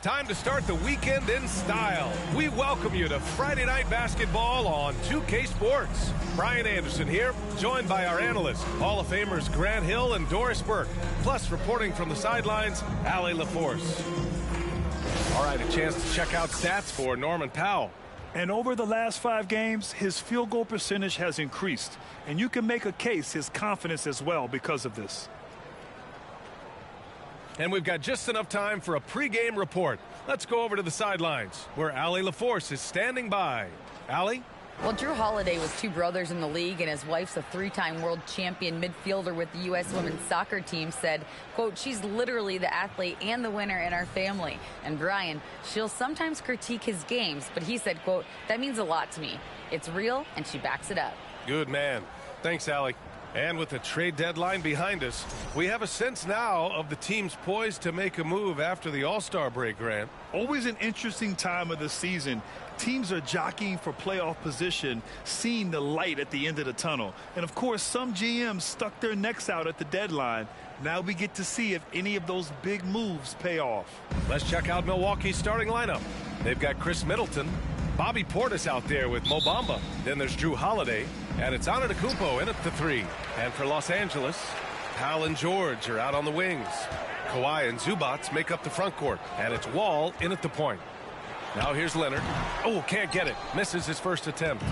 Time to start the weekend in style. We welcome you to Friday Night Basketball on 2K Sports. Brian Anderson here, joined by our analysts, Hall of Famers Grant Hill and Doris Burke. Plus, reporting from the sidelines, Allie LaForce. All right, a chance to check out stats for Norman Powell. And over the last 5 games, his field goal percentage has increased. And you can make a case his confidence as well because of this. And we've got just enough time for a pregame report. Let's go over to the sidelines, where Allie LaForce is standing by. Allie? Well, Drew Holiday was 2 brothers in the league, and his wife's a 3-time world champion midfielder with the U.S. women's soccer team, said, quote, she's literally the athlete and the winner in our family. And Brian, she'll sometimes critique his games, but he said, quote, that means a lot to me. It's real, and she backs it up. Good man. Thanks, Allie. And with the trade deadline behind us, we have a sense now of the teams poised to make a move after the All-Star break, Grant. Always an interesting time of the season. Teams are jockeying for playoff position, seeing the light at the end of the tunnel. And, of course, some GMs stuck their necks out at the deadline. Now we get to see if any of those big moves pay off. Let's check out Milwaukee's starting lineup. They've got Chris Middleton, Bobby Portis out there with Mo Bamba. Then there's Drew Holiday, and it's Antetokounmpo in at the 3. And for Los Angeles, Powell and George are out on the wings. Kawhi and Zubac make up the front court, and it's Wall in at the point. Now here's Leonard. Oh, can't get it. Misses his first attempt.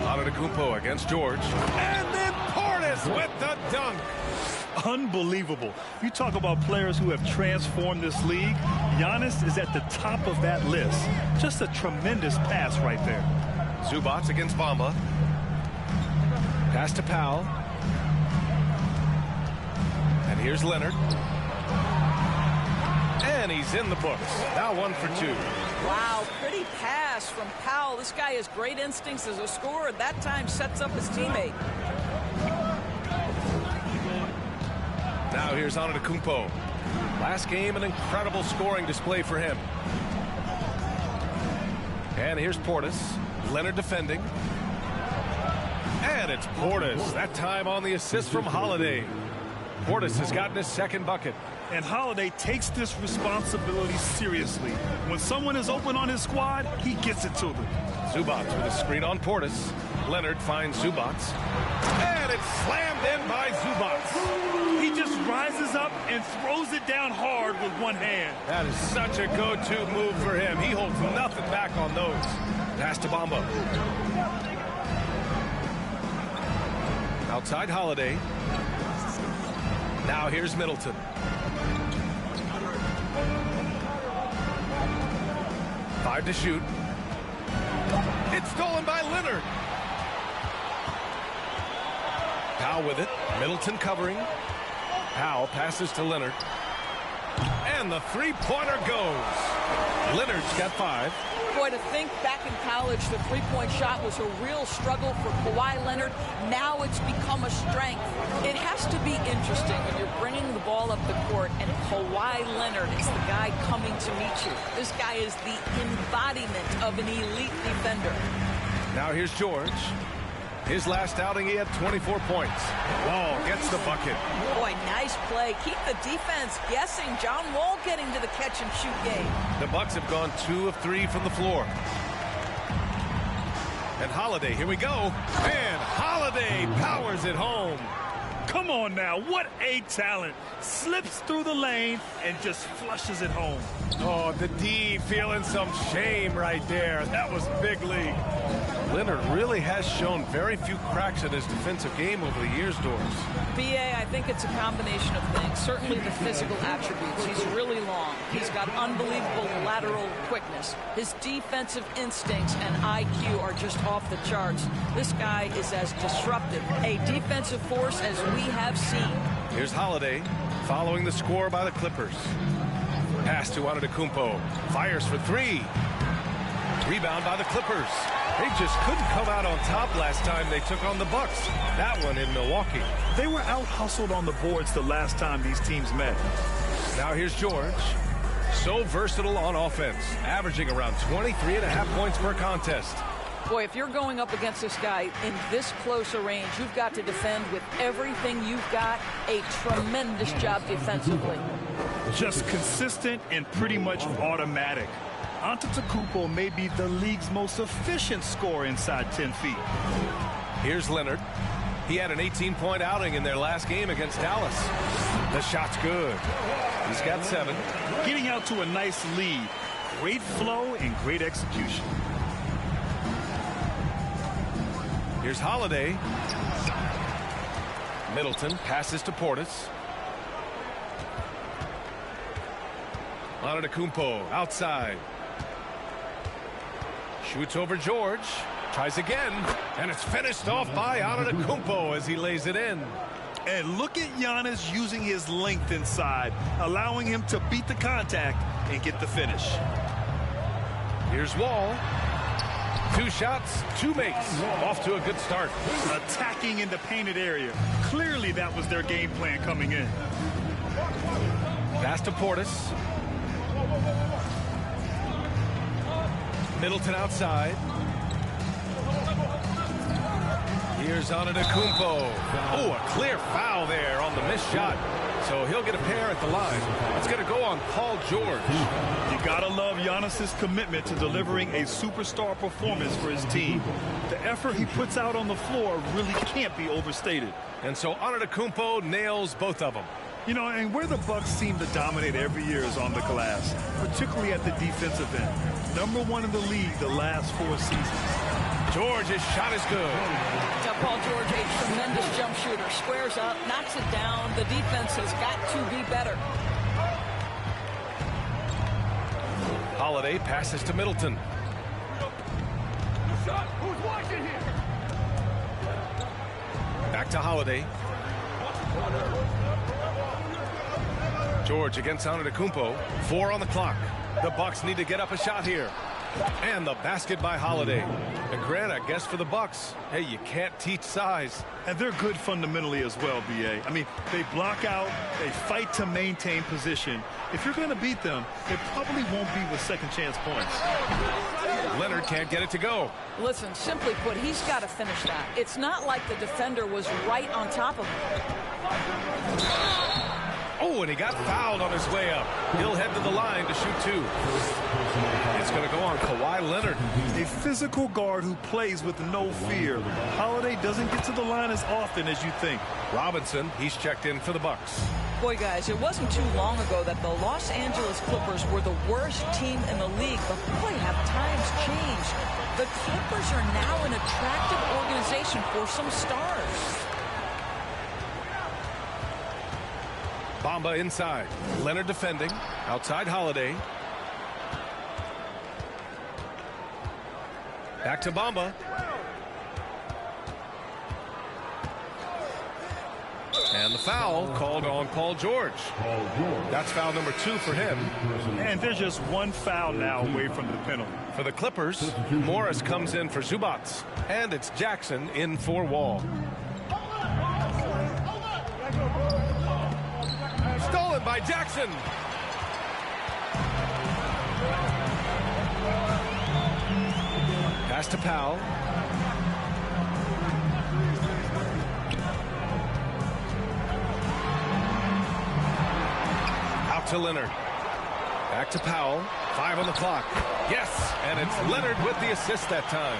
Antetokounmpo against George. And then Portis with the dunk. Unbelievable. You talk about players who have transformed this league. Giannis is at the top of that list. Just a tremendous pass right there. Zubac against Bamba. Pass to Powell. And here's Leonard. And he's in the books. Now 1 for 2. Wow, pretty pass from Powell. This guy has great instincts as a scorer. That time sets up his teammate. Now here's Antetokounmpo. Last game, an incredible scoring display for him. And here's Portis. Leonard defending. And it's Portis. That time on the assist from Holiday. Portis has gotten his second bucket. And Holiday takes this responsibility seriously. When someone is open on his squad, he gets it to them. Zubac with a screen on Portis. Leonard finds Zubac. And it's slammed in by Zubac. He just rises up and throws it down hard with one hand. That is such a go-to move for him. He holds nothing back on those. Pass to Bamba. Outside Holiday. Now here's Middleton. Five to shoot. It's stolen by Leonard. Powell with it. Middleton covering. Powell passes to Leonard. And the three-pointer goes. Leonard's got 5. Boy, to think back in college, the three-point shot was a real struggle for Kawhi Leonard. Now it's become a strength. It has to be interesting when you're bringing the ball up the court and Kawhi Leonard is the guy coming to meet you. This guy is the embodiment of an elite defender. Now here's George. His last outing, he had 24 points. Wall gets the bucket. Boy, nice play. Keep the defense guessing. John Wall getting to the catch-and-shoot game. The Bucks have gone 2 of 3 from the floor. And Holiday, here we go. And Holiday powers it home. Come on now, what a talent. Slips through the lane and just flushes it home. Oh, the D feeling some shame right there. That was big league. Leonard really has shown very few cracks in his defensive game over the years, Doris. BA, I think it's a combination of things. Certainly the physical attributes. He's really long. He's got unbelievable lateral quickness. His defensive instincts and IQ are just off the charts. This guy is as disruptive, a defensive force as we have seen. Here's Holiday following the score by the Clippers. Pass to Antetokounmpo. Fires for 3. Rebound by the Clippers. They just couldn't come out on top last time they took on the Bucks. That one in Milwaukee. They were out-hustled on the boards the last time these teams met. Now here's George. So versatile on offense, averaging around 23.5 points per contest. Boy, if you're going up against this guy in this close a range, you've got to defend with everything you've got. A tremendous job defensively. Just consistent and pretty much automatic. Antetokounmpo may be the league's most efficient scorer inside 10 feet. Here's Leonard. He had an 18-point outing in their last game against Dallas. The shot's good. He's got 7. Getting out to a nice lead. Great flow and great execution. Here's Holiday. Middleton passes to Portis. Antetokounmpo outside. Shoots over George. Tries again. And it's finished off by Antetokounmpo as he lays it in. And look at Giannis using his length inside, allowing him to beat the contact and get the finish. Here's Wall. 2 shots, 2 makes. Off to a good start. Attacking in the painted area. Clearly that was their game plan coming in. Pass to Portis. Middleton outside. Here's Antetokounmpo. Oh, a clear foul there on the missed shot. So he'll get a pair at the line. It's going to go on Paul George. You got to love Giannis's commitment to delivering a superstar performance for his team. The effort he puts out on the floor really can't be overstated. And so Antetokounmpo nails both of them. You know, and where the Bucks seem to dominate every year is on the glass, particularly at the defensive end. #1 in the league the last 4 seasons. George's shot is good. Now, Paul George, a tremendous jump shooter. Squares up, knocks it down. The defense has got to be better. Holiday passes to Middleton. Back to Holiday. George against Antetokounmpo. 4 on the clock. The Bucks need to get up a shot here. And the basket by Holiday. And Grant, I guess for the Bucks, hey, you can't teach size. And they're good fundamentally as well, B.A. I mean, they block out, they fight to maintain position. If you're going to beat them, it probably won't be with second chance points. Leonard can't get it to go. Listen, simply put, he's got to finish that. It's not like the defender was right on top of him. Oh, and he got fouled on his way up. He'll head to the line to shoot 2. It's going to go on Kawhi Leonard. A physical guard who plays with no fear. Holiday doesn't get to the line as often as you think. Robinson, he's checked in for the Bucks. Boy, guys, it wasn't too long ago that the Los Angeles Clippers were the worst team in the league, but boy, have times changed. The Clippers are now an attractive organization for some stars. Bamba inside. Leonard defending. Outside Holiday. Back to Bamba. And the foul called on Paul George. That's foul number 2 for him. And there's just 1 foul now away from the penalty. For the Clippers, Morris comes in for Zubats. And it's Jackson in for Wall. Stolen by Jackson. Pass to Powell. Out to Leonard. Back to Powell. 5 on the clock. Yes, and it's Leonard with the assist that time.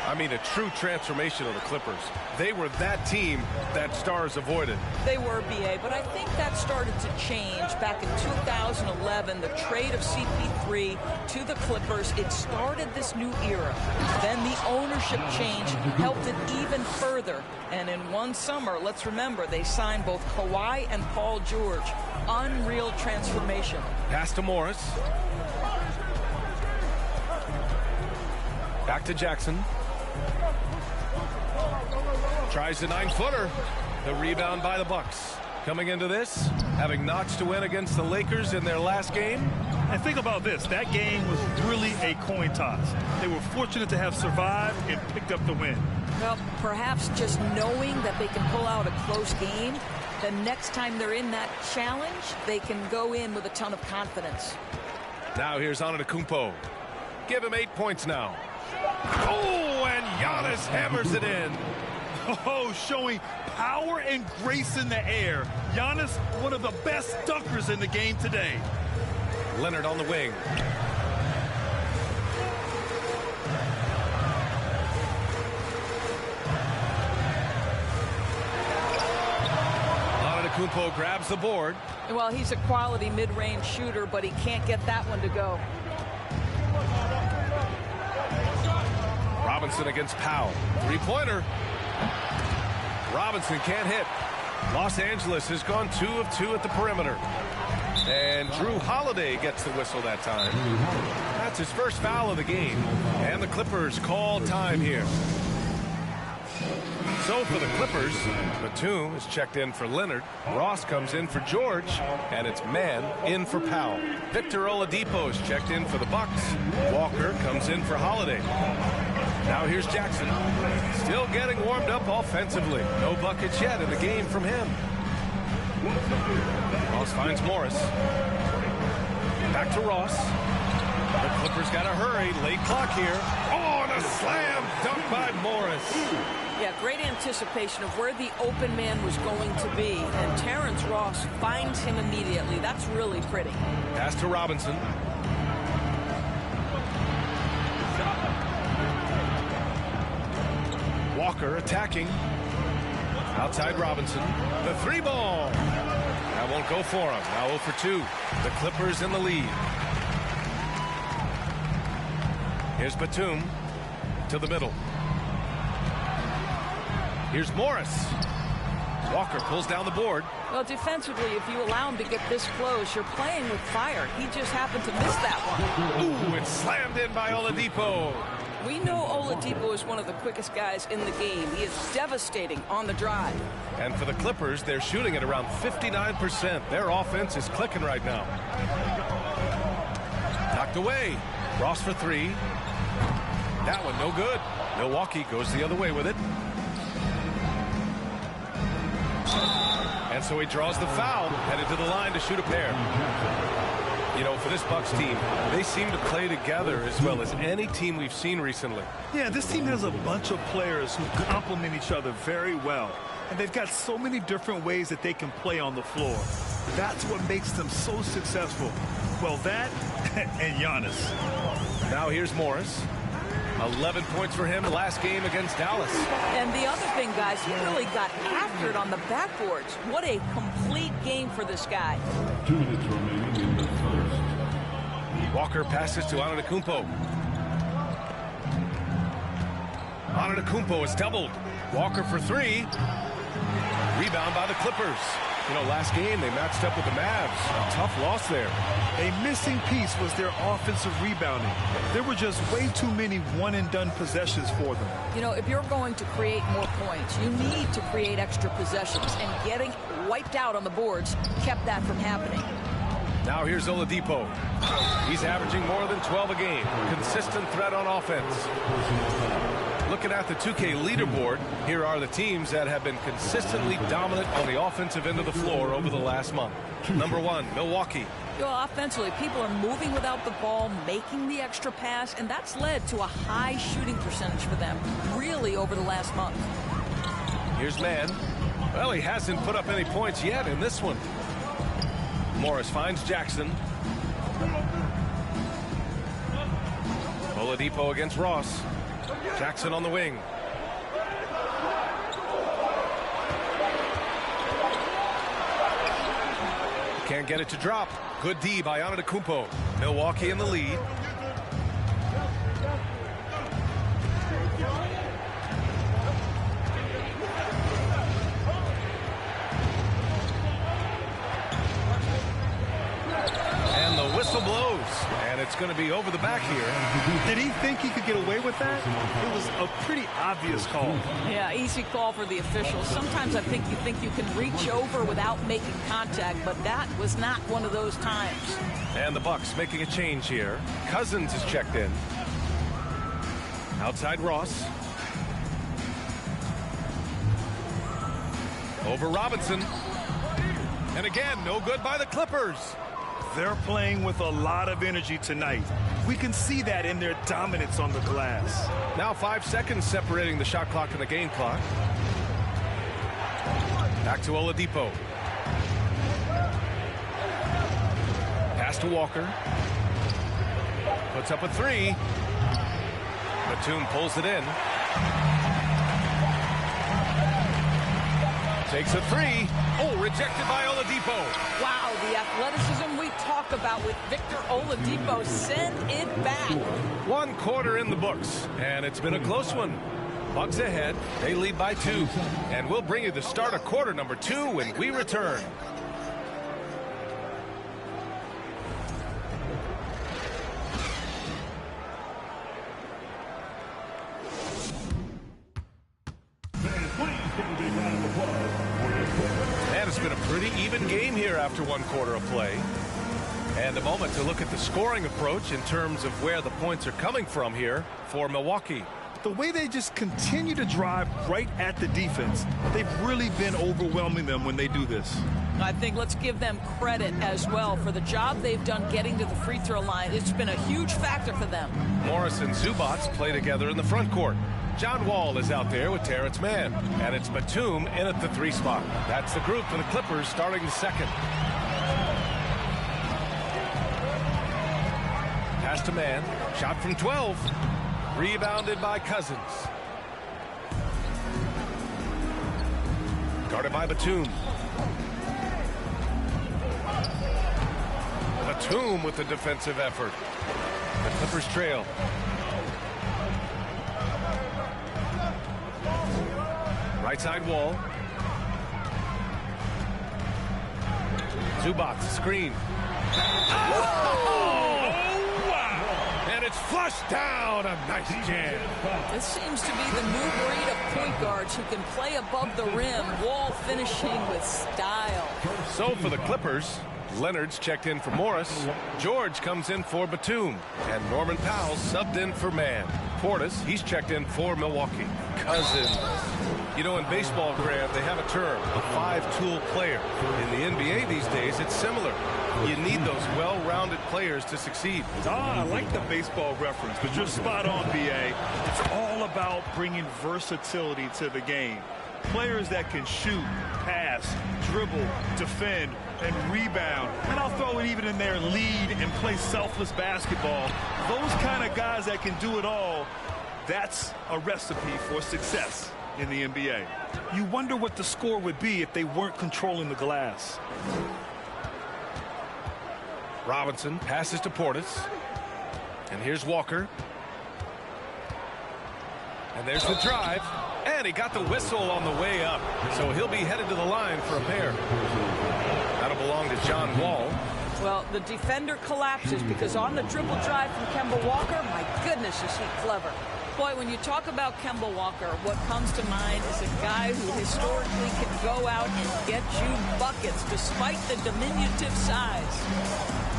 I mean, a true transformation of the Clippers. They were that team that stars avoided. They were, B.A., but I think that started to change back in 2011, the trade of CP3 to the Clippers. It started this new era. Then the ownership change helped it even further. And in one summer, let's remember, they signed both Kawhi and Paul George. Unreal transformation. Pass to Morris. Back to Jackson. Tries the 9-footer. The rebound by the Bucks. Coming into this, having notched to win against the Lakers in their last game. And think about this. That game was really a coin toss. They were fortunate to have survived and picked up the win. Well, perhaps just knowing that they can pull out a close game, the next time they're in that challenge, they can go in with a ton of confidence. Now here's Antetokounmpo. Give him 8 points now. Oh, Giannis hammers it in. Oh, showing power and grace in the air. Giannis, one of the best dunkers in the game today. Leonard on the wing. Antetokounmpo grabs the board. Well, he's a quality mid-range shooter, but he can't get that one to go. Robinson against Powell. Three-pointer. Robinson can't hit. Los Angeles has gone 2 of 2 at the perimeter. And Drew Holiday gets the whistle that time. That's his first foul of the game. And the Clippers call time here. So for the Clippers, Batum is checked in for Leonard. Ross comes in for George. And it's Mann in for Powell. Victor Oladipo is checked in for the Bucks. Walker comes in for Holiday. Now here's Jackson. Still getting warmed up offensively. No buckets yet in the game from him. Ross finds Morris. Back to Ross. The Clippers got to hurry. Late clock here. Oh, and a slam dunk by Morris. Yeah, great anticipation of where the open man was going to be. And Terrence Ross finds him immediately. That's really pretty. Pass to Robinson. Walker attacking. Outside Robinson. The three ball. That won't go for him. Now 0 for 2. The Clippers in the lead. Here's Batum to the middle. Here's Morris. Walker pulls down the board. Well, defensively, if you allow him to get this close, you're playing with fire. He just happened to miss that one. Ooh, it's slammed in by Oladipo. We know Oladipo is one of the quickest guys in the game. He is devastating on the drive. And for the Clippers, they're shooting at around 59%. Their offense is clicking right now. Knocked away. Ross for 3. That one no good. Milwaukee goes the other way with it. And so he draws the foul, headed to the line to shoot a pair. You know, for this Bucks team, they seem to play together as well as any team we've seen recently. Yeah, this team has a bunch of players who complement each other very well. And they've got so many different ways that they can play on the floor. That's what makes them so successful. Well, that and Giannis. Now here's Morris. 11 points for him last game against Dallas. And the other thing, guys, he really got after it on the backboards. What a complete game for this guy. 2 minutes remaining in the first. Walker passes to Antetokounmpo. Antetokounmpo is doubled. Walker for 3. Rebound by the Clippers. You know, last game they matched up with the Mavs. A tough loss there. A missing piece was their offensive rebounding. There were just way too many one-and-done possessions for them. You know, if you're going to create more points, you need to create extra possessions. And getting wiped out on the boards kept that from happening. Now here's Oladipo. He's averaging more than 12 a game. Consistent threat on offense. Looking at the 2K leaderboard, here are the teams that have been consistently dominant on the offensive end of the floor over the last month. Number 1, Milwaukee. You know, offensively, people are moving without the ball, making the extra pass, and that's led to a high shooting percentage for them, really, over the last month. Here's Mann. Well, he hasn't put up any points yet in this one. Morris finds Jackson. Oladipo against Ross. Jackson on the wing. Can't get it to drop. Good D by Antetokounmpo. Milwaukee in the lead. And the whistle blows. And it's going to be over the back here. Did he think he could get away with that? It was a pretty obvious call. Yeah, easy call for the officials. Sometimes I think you can reach over without making contact, but that was not one of those times. And the Bucks making a change here. Cousins is checked in. Outside Ross. Over Robinson. And again, no good by the Clippers. They're playing with a lot of energy tonight. We can see that in their dominance on the glass. Now 5 seconds separating the shot clock and the game clock. Back to Oladipo. Pass to Walker. Puts up a three. Batum pulls it in. Takes a three. Oh, rejected by Oladipo. Wow, the athleticism we talk about with Victor Oladipo. Send it back. 1 quarter in the books, and it's been a close one. Bucks ahead. They lead by 2. And we'll bring you the start of quarter number 2 when we return. And it's been a pretty even game here after 1 quarter of play. And a moment to look at the scoring approach in terms of where the points are coming from here for Milwaukee. The way they just continue to drive right at the defense, they've really been overwhelming them when they do this. I think let's give them credit as well for the job they've done getting to the free throw line. It's been a huge factor for them. Morris and Zubats play together in the front court. John Wall is out there with Terrence Mann. And it's Batum in at the 3 spot. That's the group for the Clippers starting the second. Pass to Mann. Shot from 12. Rebounded by Cousins. Guarded by Batum. Batum with the defensive effort. The Clippers trail. Right side Wall. Zubats screen. And it's flushed down. A nice jam. This seems to be the new breed of point guards who can play above the rim. Wall finishing with style. So for the Clippers, Leonard's checked in for Morris. George comes in for Batum. And Norman Powell subbed in for Mann. Portis, he's checked in for Milwaukee. Cousins. You know, in baseball, Graham, they have a term, a 5-tool player. In the NBA these days, it's similar. You need those well-rounded players to succeed. I like the baseball reference, but you're spot on, B.A. It's all about bringing versatility to the game. Players that can shoot, pass, dribble, defend, and rebound. And I'll throw it even in there, lead and play selfless basketball. Those kind of guys that can do it all, that's a recipe for success in the NBA. You wonder what the score would be if they weren't controlling the glass. Robinson passes to Portis. And here's Walker. And there's the drive. And he got the whistle on the way up. So he'll be headed to the line for a pair. That'll belong to John Wall. Well, the defender collapses because on the dribble drive from Kemba Walker, my goodness, is he clever. Boy, when you talk about Kemba Walker, what comes to mind is a guy who historically can go out and get you buckets despite the diminutive size.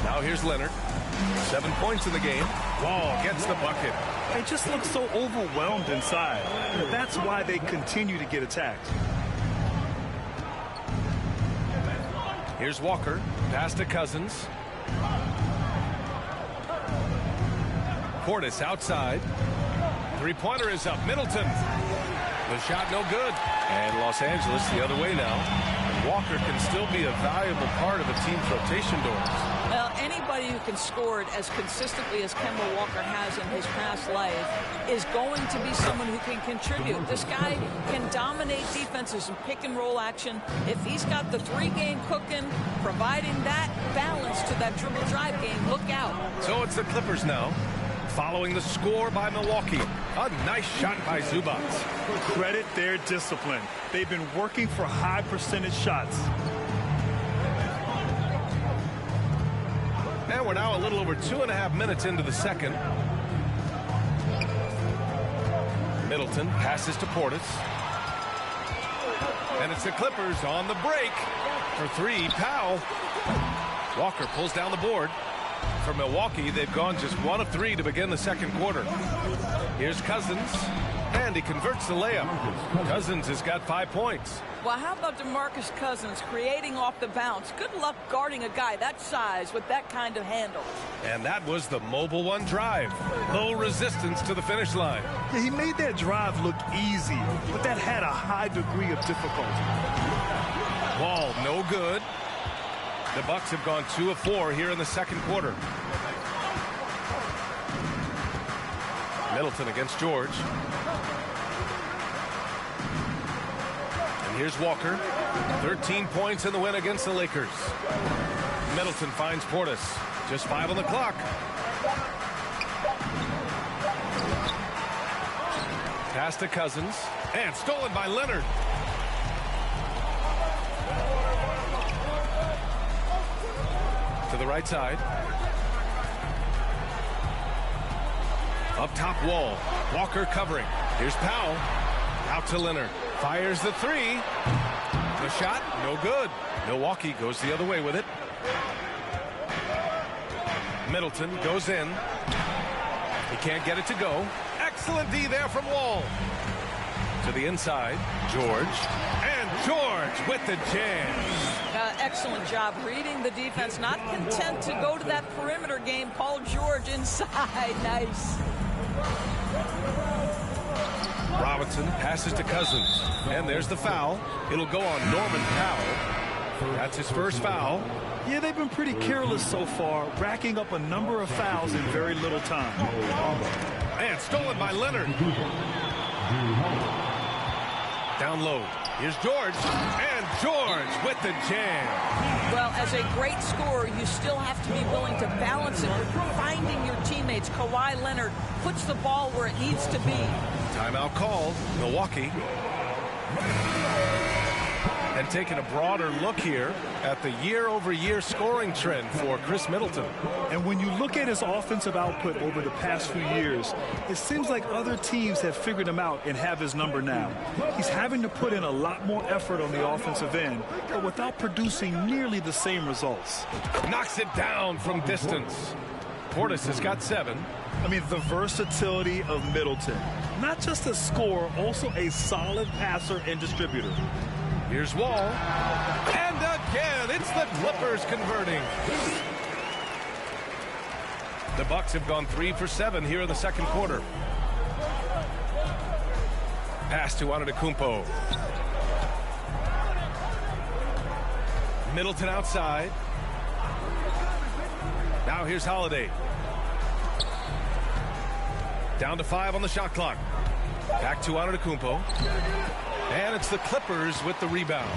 Now here's Leonard. 7 points in the game. Wall gets the bucket. They just look so overwhelmed inside. That's why they continue to get attacked. Here's Walker. Pass to Cousins. Portis outside. Three-pointer is up. Middleton. The shot no good. And Los Angeles the other way now. Walker can still be a valuable part of the team's rotation doors. Well, anybody who can score it as consistently as Kemba Walker has in his past life is going to be someone who can contribute. This guy can dominate defenses and pick-and-roll action. If he's got the 3-game cooking, providing that balance to that dribble drive game, look out. So it's the Clippers now, following the score by Milwaukee. A nice shot by Zubats. Credit their discipline. They've been working for high percentage shots. And we're now a little over 2.5 minutes into the second. Middleton passes to Portis. And it's the Clippers on the break. For 3, Powell. Walker pulls down the board. For Milwaukee, they've gone just 1 of 3 to begin the second quarter. Here's Cousins. And he converts the layup. Cousins has got 5 points. Well, how about DeMarcus Cousins creating off the bounce? Good luck guarding a guy that size with that kind of handle. And that was the Mobile One drive. Low resistance to the finish line. Yeah, he made that drive look easy, but that had a high degree of difficulty. Wall, no good. The Bucks have gone 2 of 4 here in the second quarter. Middleton against George. And here's Walker. 13 points in the win against the Lakers. Middleton finds Portis. Just 5 on the clock. Pass to Cousins. And stolen by Leonard. To the right side. Up top, Wall. Walker covering. Here's Powell. Out to Leonard. Fires the 3. The shot, no good. Milwaukee goes the other way with it. Middleton goes in. He can't get it to go. Excellent D there from Wall. To the inside, George. And George with the jam. Excellent job reading the defense. Not content to go to that perimeter game. Paul George inside. Nice. Robinson passes to Cousins. And there's the foul. It'll go on Norman Powell. That's his first foul. Yeah, they've been pretty careless so far, racking up a number of fouls in very little time. And stolen by Leonard. Down low. Here's George. And George with the jam. Well, as a great scorer, you still have to be willing to balance it with finding your teammates. Kawhi Leonard puts the ball where it needs to be. Timeout called. Milwaukee. And taking a broader look here at the year-over-year scoring trend for Chris Middleton. And when you look at his offensive output over the past few years, it seems like other teams have figured him out and have his number now. He's having to put in a lot more effort on the offensive end, but without producing nearly the same results. Knocks it down from distance. Portis has got 7. I mean, the versatility of Middleton. Not just a scorer, also a solid passer and distributor. Here's Wall. And again, it's the Clippers converting. The Bucks have gone 3 for 7 here in the second quarter. Pass to Antetokounmpo. Middleton outside. Now here's Holiday. Down to 5 on the shot clock. Back to Antetokounmpo. And it's the Clippers with the rebound.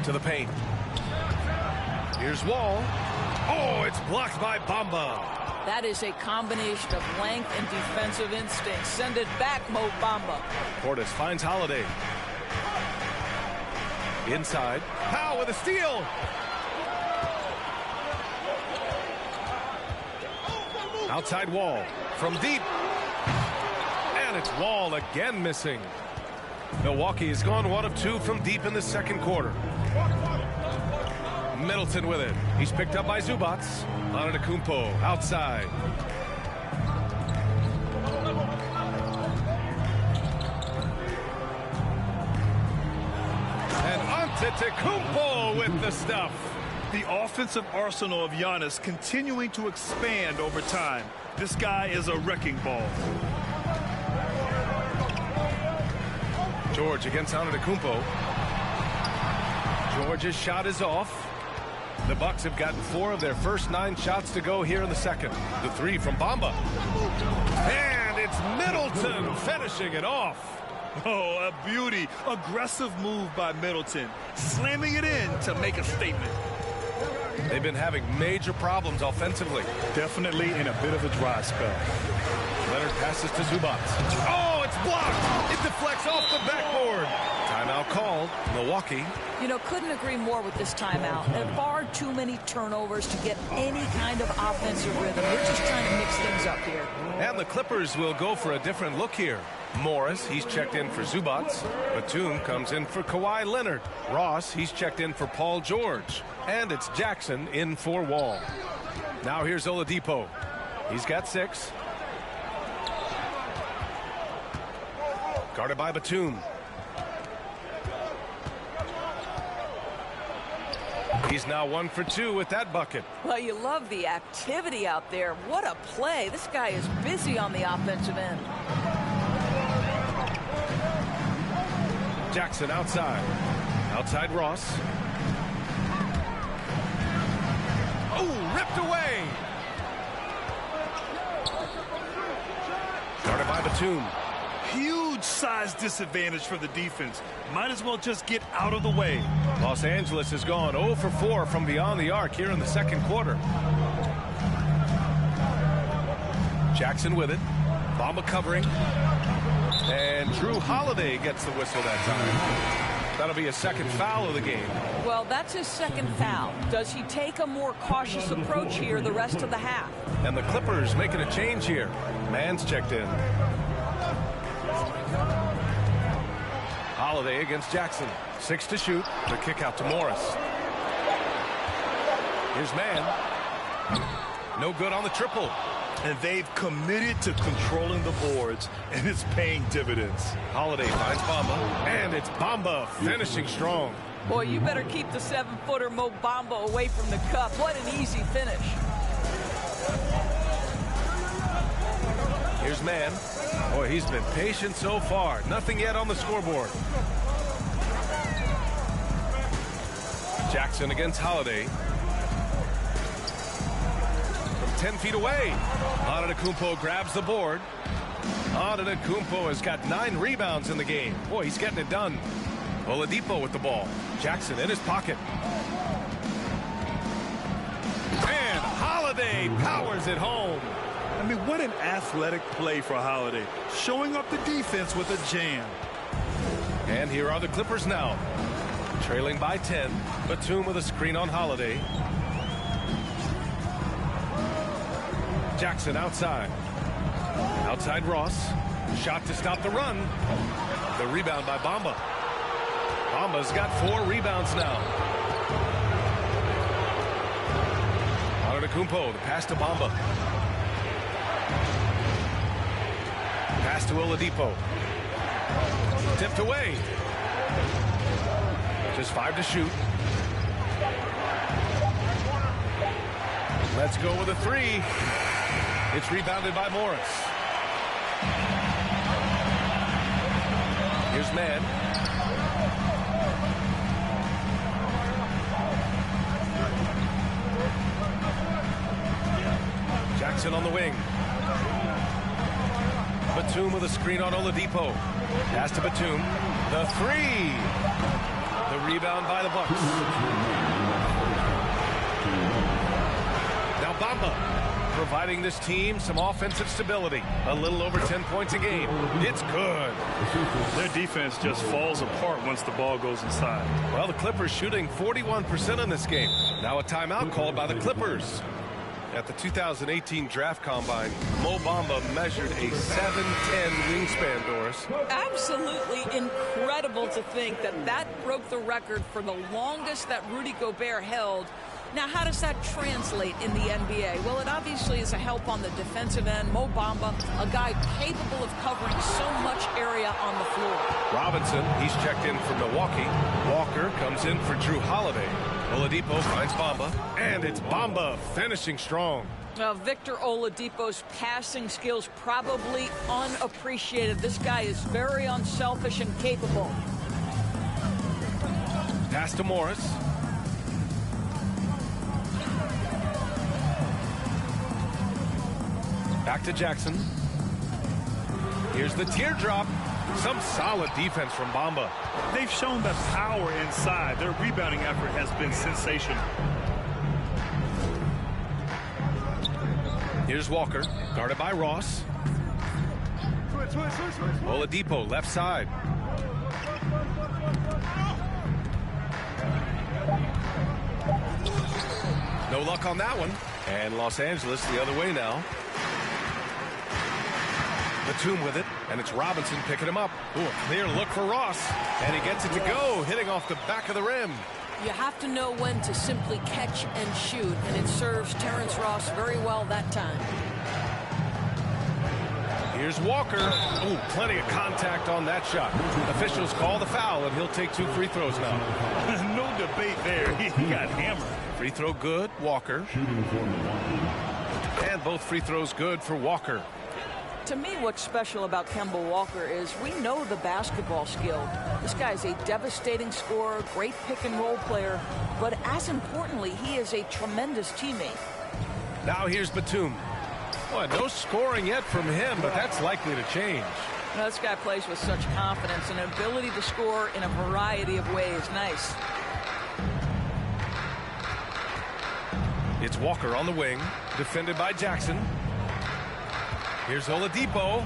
To the paint. Here's Wall. Oh, it's blocked by Bamba. That is a combination of length and defensive instinct. Send it back, Mo Bamba. Portis finds Holiday. Inside. Powell with a steal. Outside Wall. From deep. And it's Wall again missing. Milwaukee has gone 1 of 2 from deep in the second quarter. Middleton with it. He's picked up by Zubac. Antetokounmpo outside. And Antetokounmpo with the stuff. The offensive arsenal of Giannis continuing to expand over time. This guy is a wrecking ball. George against Antetokounmpo. George's shot is off. The Bucks have gotten 4 of their first 9 shots to go here in the second. The 3 from Bamba. And it's Middleton finishing it off. Oh, a beauty. Aggressive move by Middleton. Slamming it in to make a statement. They've been having major problems offensively. Definitely in a bit of a dry spell. Leonard passes to Zubac. Oh, it's blocked. It deflects off the backboard. Timeout called. Milwaukee. You know, couldn't agree more with this timeout. There are far too many turnovers to get any kind of offensive rhythm. We're just trying to mix things up here. And the Clippers will go for a different look here. Morris, he's checked in for Zubac. Batum comes in for Kawhi Leonard. Ross, he's checked in for Paul George. And it's Jackson in for Wall. Now here's Oladipo. He's got 6. Guarded by Batum. He's now 1 for 2 with that bucket. Well, you love the activity out there. What a play. This guy is busy on the offensive end. Jackson outside. Outside Ross. Oh, ripped away. Guarded by Batum. Huge size disadvantage for the defense. Might as well just get out of the way. Los Angeles has gone 0 for 4 from beyond the arc here in the second quarter. Jackson with it. Bamba covering. And Drew Holiday gets the whistle that time. That'll be a second foul of the game. Well, that's his second foul. Does he take a more cautious approach here the rest of the half? And the Clippers making a change here. Mann's checked in. Holiday against Jackson. 6 to shoot. The kick out to Morris. Here's Mann. No good on the triple. And they've committed to controlling the boards, and it's paying dividends. Holiday finds Bamba, and it's Bamba finishing strong. Boy, you better keep the 7-footer Mo Bamba away from the cup. What an easy finish. Here's Mann. Boy, he's been patient so far. Nothing yet on the scoreboard. Jackson against Holiday. From 10 feet away. Antetokounmpo grabs the board. Antetokounmpo has got 9 rebounds in the game. Boy, he's getting it done. Oladipo with the ball. Jackson in his pocket. And Holiday powers it home. I mean, what an athletic play for Holiday. Showing up the defense with a jam. And here are the Clippers now. Trailing by 10. Batum with a screen on Holiday. Jackson outside. Outside Ross. Shot to stop the run. The rebound by Bamba. Bamba's got 4 rebounds now. Antetokounmpo, the pass to Bamba. Pass to Oladipo. Tipped away. Just 5 to shoot. Let's go with a 3. It's rebounded by Morris. Here's Mann. Jackson on the wing. Batum with a screen on Oladipo. Pass to Batum. The 3. The rebound by the Bucks. Now Bamba providing this team some offensive stability. A little over 10 points a game. It's good. Their defense just falls apart once the ball goes inside. Well, the Clippers shooting 41% in this game. Now a timeout called by the Clippers. At the 2018 Draft Combine, Mo Bamba measured a 7'10" wingspan, Doris. Absolutely incredible to think that that broke the record for the longest that Rudy Gobert held. Now, how does that translate in the NBA? Well, it obviously is a help on the defensive end. Mo Bamba, a guy capable of covering so much area on the floor. Robinson, he's checked in for Milwaukee. Walker comes in for Drew Holiday. Oladipo finds Bamba, and it's Bamba finishing strong. Victor Oladipo's passing skills probably unappreciated. This guy is very unselfish and capable. Pass to Morris. Back to Jackson. Here's the teardrop. Some solid defense from Bamba. They've shown the power inside. Their rebounding effort has been sensational. Here's Walker, guarded by Ross. Oladipo, left side. No luck on that one. And Los Angeles the other way now. Batum with it, and it's Robinson picking him up. Ooh, a clear look for Ross, and he gets it to go, hitting off the back of the rim. You have to know when to simply catch and shoot, and it serves Terrence Ross very well that time. Here's Walker. Oh, plenty of contact on that shot. Officials call the foul, and he'll take 2 free throws now. No debate there. He got hammered. Free throw good, Walker. Shooting for Milwaukee. And both free throws good for Walker. To me, what's special about Kemba Walker is we know the basketball skill. This guy's a devastating scorer, great pick-and-roll player, but as importantly, he is a tremendous teammate. Now here's Batum. Boy, no scoring yet from him, but that's likely to change. You know, this guy plays with such confidence and ability to score in a variety of ways. Nice. It's Walker on the wing, defended by Jackson. Here's Oladipo.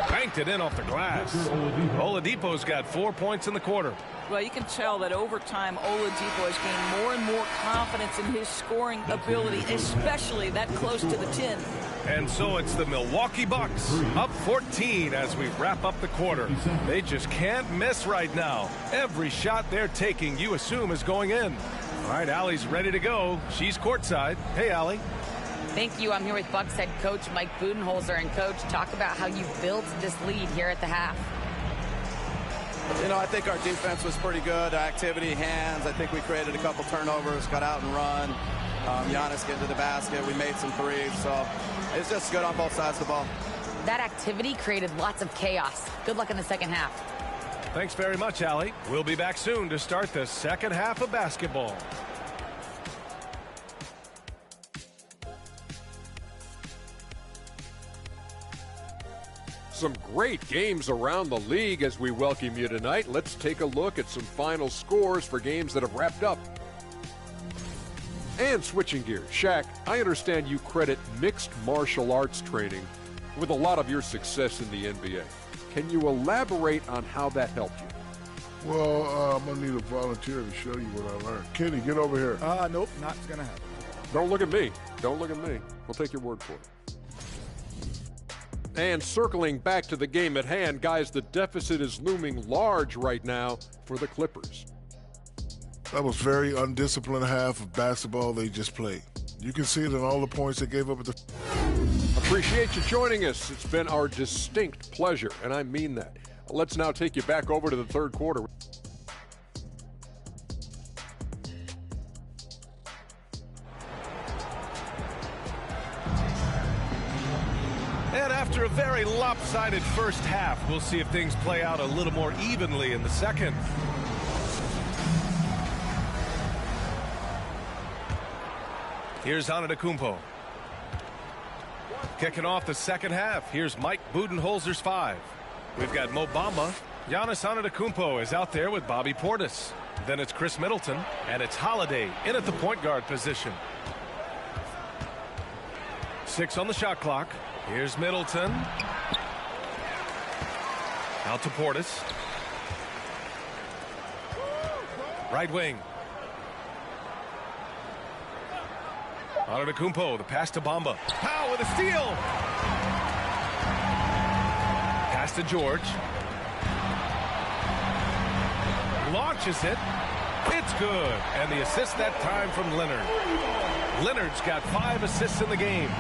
Banked it in off the glass. Oladipo's got 4 points in the quarter. Well, you can tell that over time, Oladipo has gained more and more confidence in his scoring ability, especially that close to the 10. And so it's the Milwaukee Bucks up 14 as we wrap up the quarter. They just can't miss right now. Every shot they're taking, you assume, is going in. All right, Allie's ready to go. She's courtside. Hey, Allie. Thank you. I'm here with Bucks head coach Mike Budenholzer. And, Coach, talk about how you built this lead here at the half. You know, I think our defense was pretty good. Activity, hands. I think we created a couple turnovers, got out and run. Giannis getting to the basket. We made some threes. So it's just good on both sides of the ball. That activity created lots of chaos. Good luck in the second half. Thanks very much, Allie. We'll be back soon to start the second half of basketball. Some great games around the league as we welcome you tonight. Let's take a look at some final scores for games that have wrapped up. And switching gears, Shaq, I understand you credit mixed martial arts training with a lot of your success in the NBA. Can you elaborate on how that helped you? Well, I'm going to need a volunteer to show you what I learned. Kenny, get over here. Nope, not going to happen. Don't look at me. Don't look at me. We'll take your word for it. And circling back to the game at hand, guys, the deficit is looming large right now for the Clippers. That was very undisciplined half of basketball they just played. You can see it in all the points they gave up at the... Appreciate you joining us. It's been our distinct pleasure, and I mean that. Let's now take you back over to the third quarter. And after a very lopsided first half, we'll see if things play out a little more evenly in the second. Here's Antetokounmpo. Kicking off the second half, here's Mike Budenholzer's 5. We've got Mo Bamba. Giannis Antetokounmpo is out there with Bobby Portis. Then it's Chris Middleton, and it's Holiday in at the point guard position. 6 on the shot clock. Here's Middleton. Out to Portis. Right wing. Antetokounmpo, the pass to Bamba. Powell with a steal. Pass to George. Launches it. It's good. And the assist that time from Leonard. Leonard's got 5 assists in the game.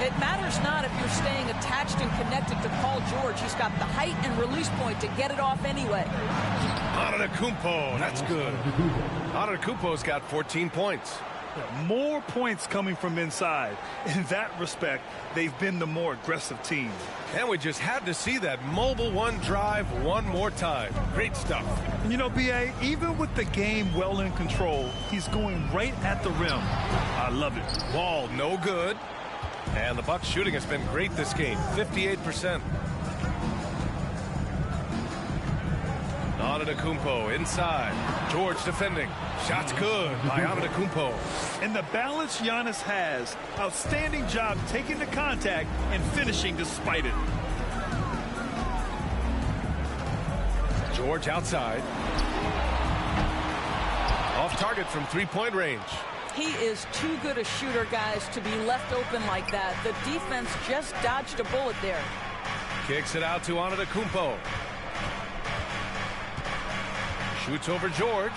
It matters not if you're staying attached and connected to Paul George. He's got the height and release point to get it off anyway. Antetokounmpo, that's good. Antetokounmpo's got 14 points. More points coming from inside. In that respect, they've been the more aggressive team. And we just had to see that mobile one drive one more time. Great stuff. You know, B.A., even with the game well in control, he's going right at the rim. I love it. Ball no good. And the Bucks shooting has been great this game, 58%. Antetokounmpo inside. George defending. Shots good by Antetokounmpo. And the balance Giannis has. Outstanding job taking the contact and finishing despite it. George outside. Off target from three-point range. He is too good a shooter, guys, to be left open like that. The defense just dodged a bullet there. Kicks it out to Antetokounmpo. Shoots over George.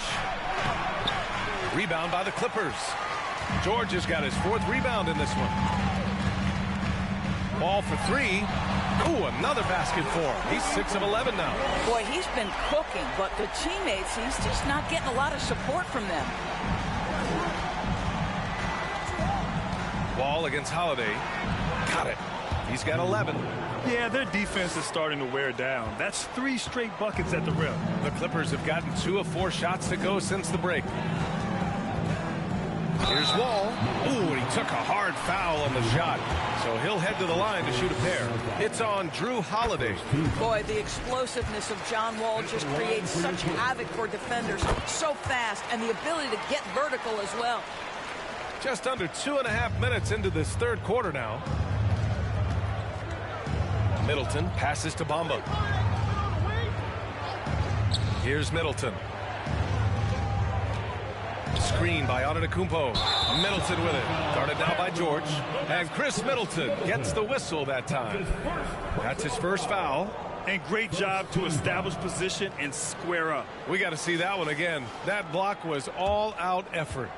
Rebound by the Clippers. George has got his 4th rebound in this one. Ball for 3. Ooh, another basket for him. He's 6 of 11 now. Boy, he's been cooking, but the teammates, he's just not getting a lot of support from them. Wall against Holiday. Got it. He's got 11. Yeah, their defense is starting to wear down. That's 3 straight buckets at the rim. The Clippers have gotten 2 of 4 shots to go since the break. Here's Wall. Ooh, and he took a hard foul on the shot. So he'll head to the line to shoot a pair. It's on Drew Holiday. Boy, the explosiveness of John Wall just creates such havoc for defenders. So fast, and the ability to get vertical as well. Just under 2.5 minutes into this third quarter now. Middleton passes to Bamba. Here's Middleton. Screen by Antetokounmpo. Middleton with it. Guarded now by George. And Chris Middleton gets the whistle that time. That's his first foul. And great job to establish position and square up. We got to see that one again. That block was all-out effort.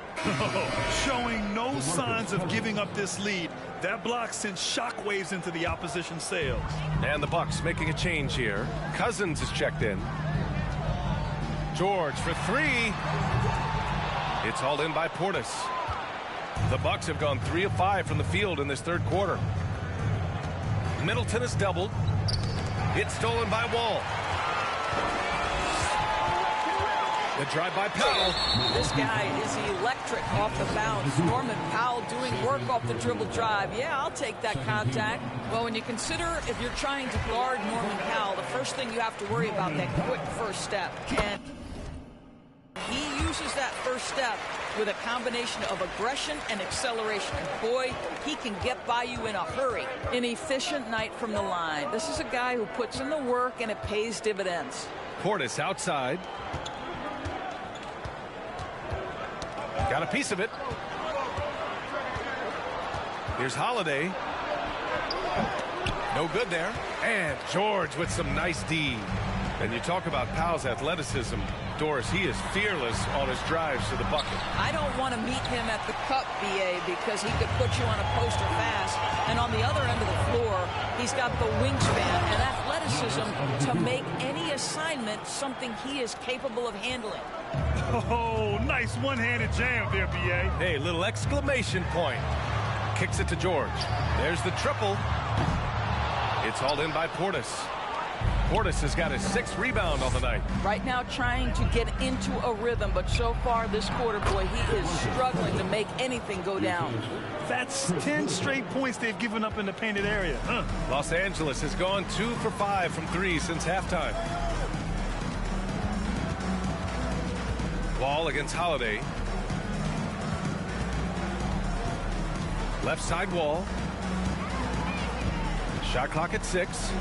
Showing no signs of giving up this lead. That block sent shockwaves into the opposition sails. And the Bucks making a change here. Cousins is checked in. George for 3. It's hauled in by Portis. The Bucks have gone 3 of 5 from the field in this third quarter. Middleton is doubled. It's stolen by Wall. The drive by Powell. This guy is electric off the bounce. Norman Powell doing work off the dribble drive. Yeah, I'll take that contact. Well, when you consider if you're trying to guard Norman Powell, the first thing you have to worry about that quick first step. And he uses that first step with a combination of aggression and acceleration. And boy, he can get by you in a hurry. An efficient night from the line. This is a guy who puts in the work and it pays dividends. Portis outside. Got a piece of it. Here's Holiday. No good there. And George with some nice D. And you talk about Powell's athleticism. Doris, he is fearless on his drives to the bucket. I don't want to meet him at the cup, BA, because he could put you on a poster fast. And on the other end of the floor, he's got the wingspan and athleticism to make any assignment something he is capable of handling. Oh, nice one-handed jam there, BA. Hey, little exclamation point. Kicks it to George. There's the triple. It's hauled in by Portis. Portis has got his 6th rebound on the night. Right now trying to get into a rhythm, but so far this quarter, boy, he is struggling to make anything go down. That's 10 straight points they've given up in the painted area. Los Angeles has gone 2 for 5 from 3 since halftime. Wall against Holiday. Left side Wall. Shot clock at 6.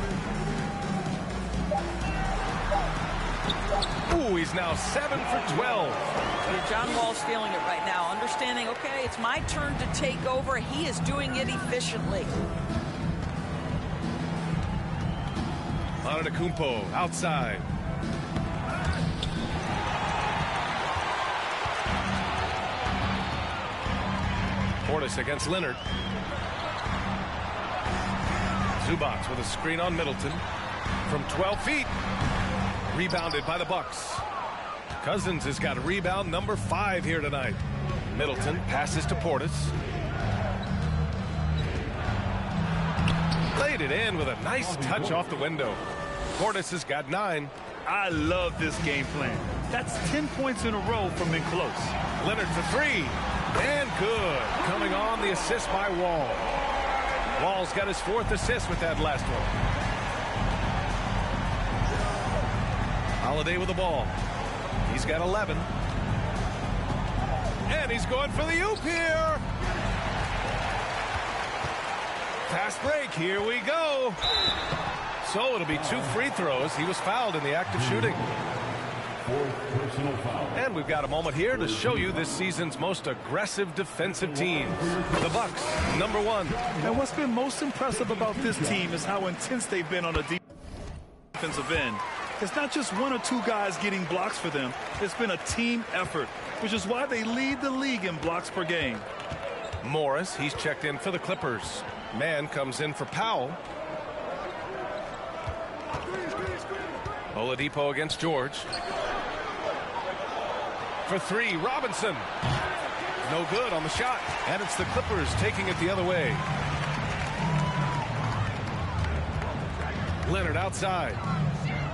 Ooh, he's now 7 for 12. John Wall's feeling it right now, understanding, okay, it's my turn to take over. He is doing it efficiently. Antetokounmpo outside. Portis against Leonard. Zubats with a screen on Middleton from 12 feet. Rebounded by the Bucks. Cousins has got rebound number 5 here tonight. Middleton passes to Portis. Laid it in with a nice touch off the window. Portis has got 9. I love this game plan. That's 10 points in a row from in close. Leonard for 3. And good. Coming on the assist by Wall. Wall's got his 4th assist with that last one. Holiday with the ball. He's got 11. And he's going for the oop here. Fast break. Here we go. So it'll be 2 free throws. He was fouled in the act of shooting. And we've got a moment here to show you this season's most aggressive defensive teams. The Bucks, number 1. And what's been most impressive about this team is how intense they've been on the defensive end. It's not just 1 or 2 guys getting blocks for them. It's been a team effort, which is why they lead the league in blocks per game. Morris, he's checked in for the Clippers. Man comes in for Powell. Oladipo against George. For three, Robinson. No good on the shot. And it's the Clippers taking it the other way. Leonard outside.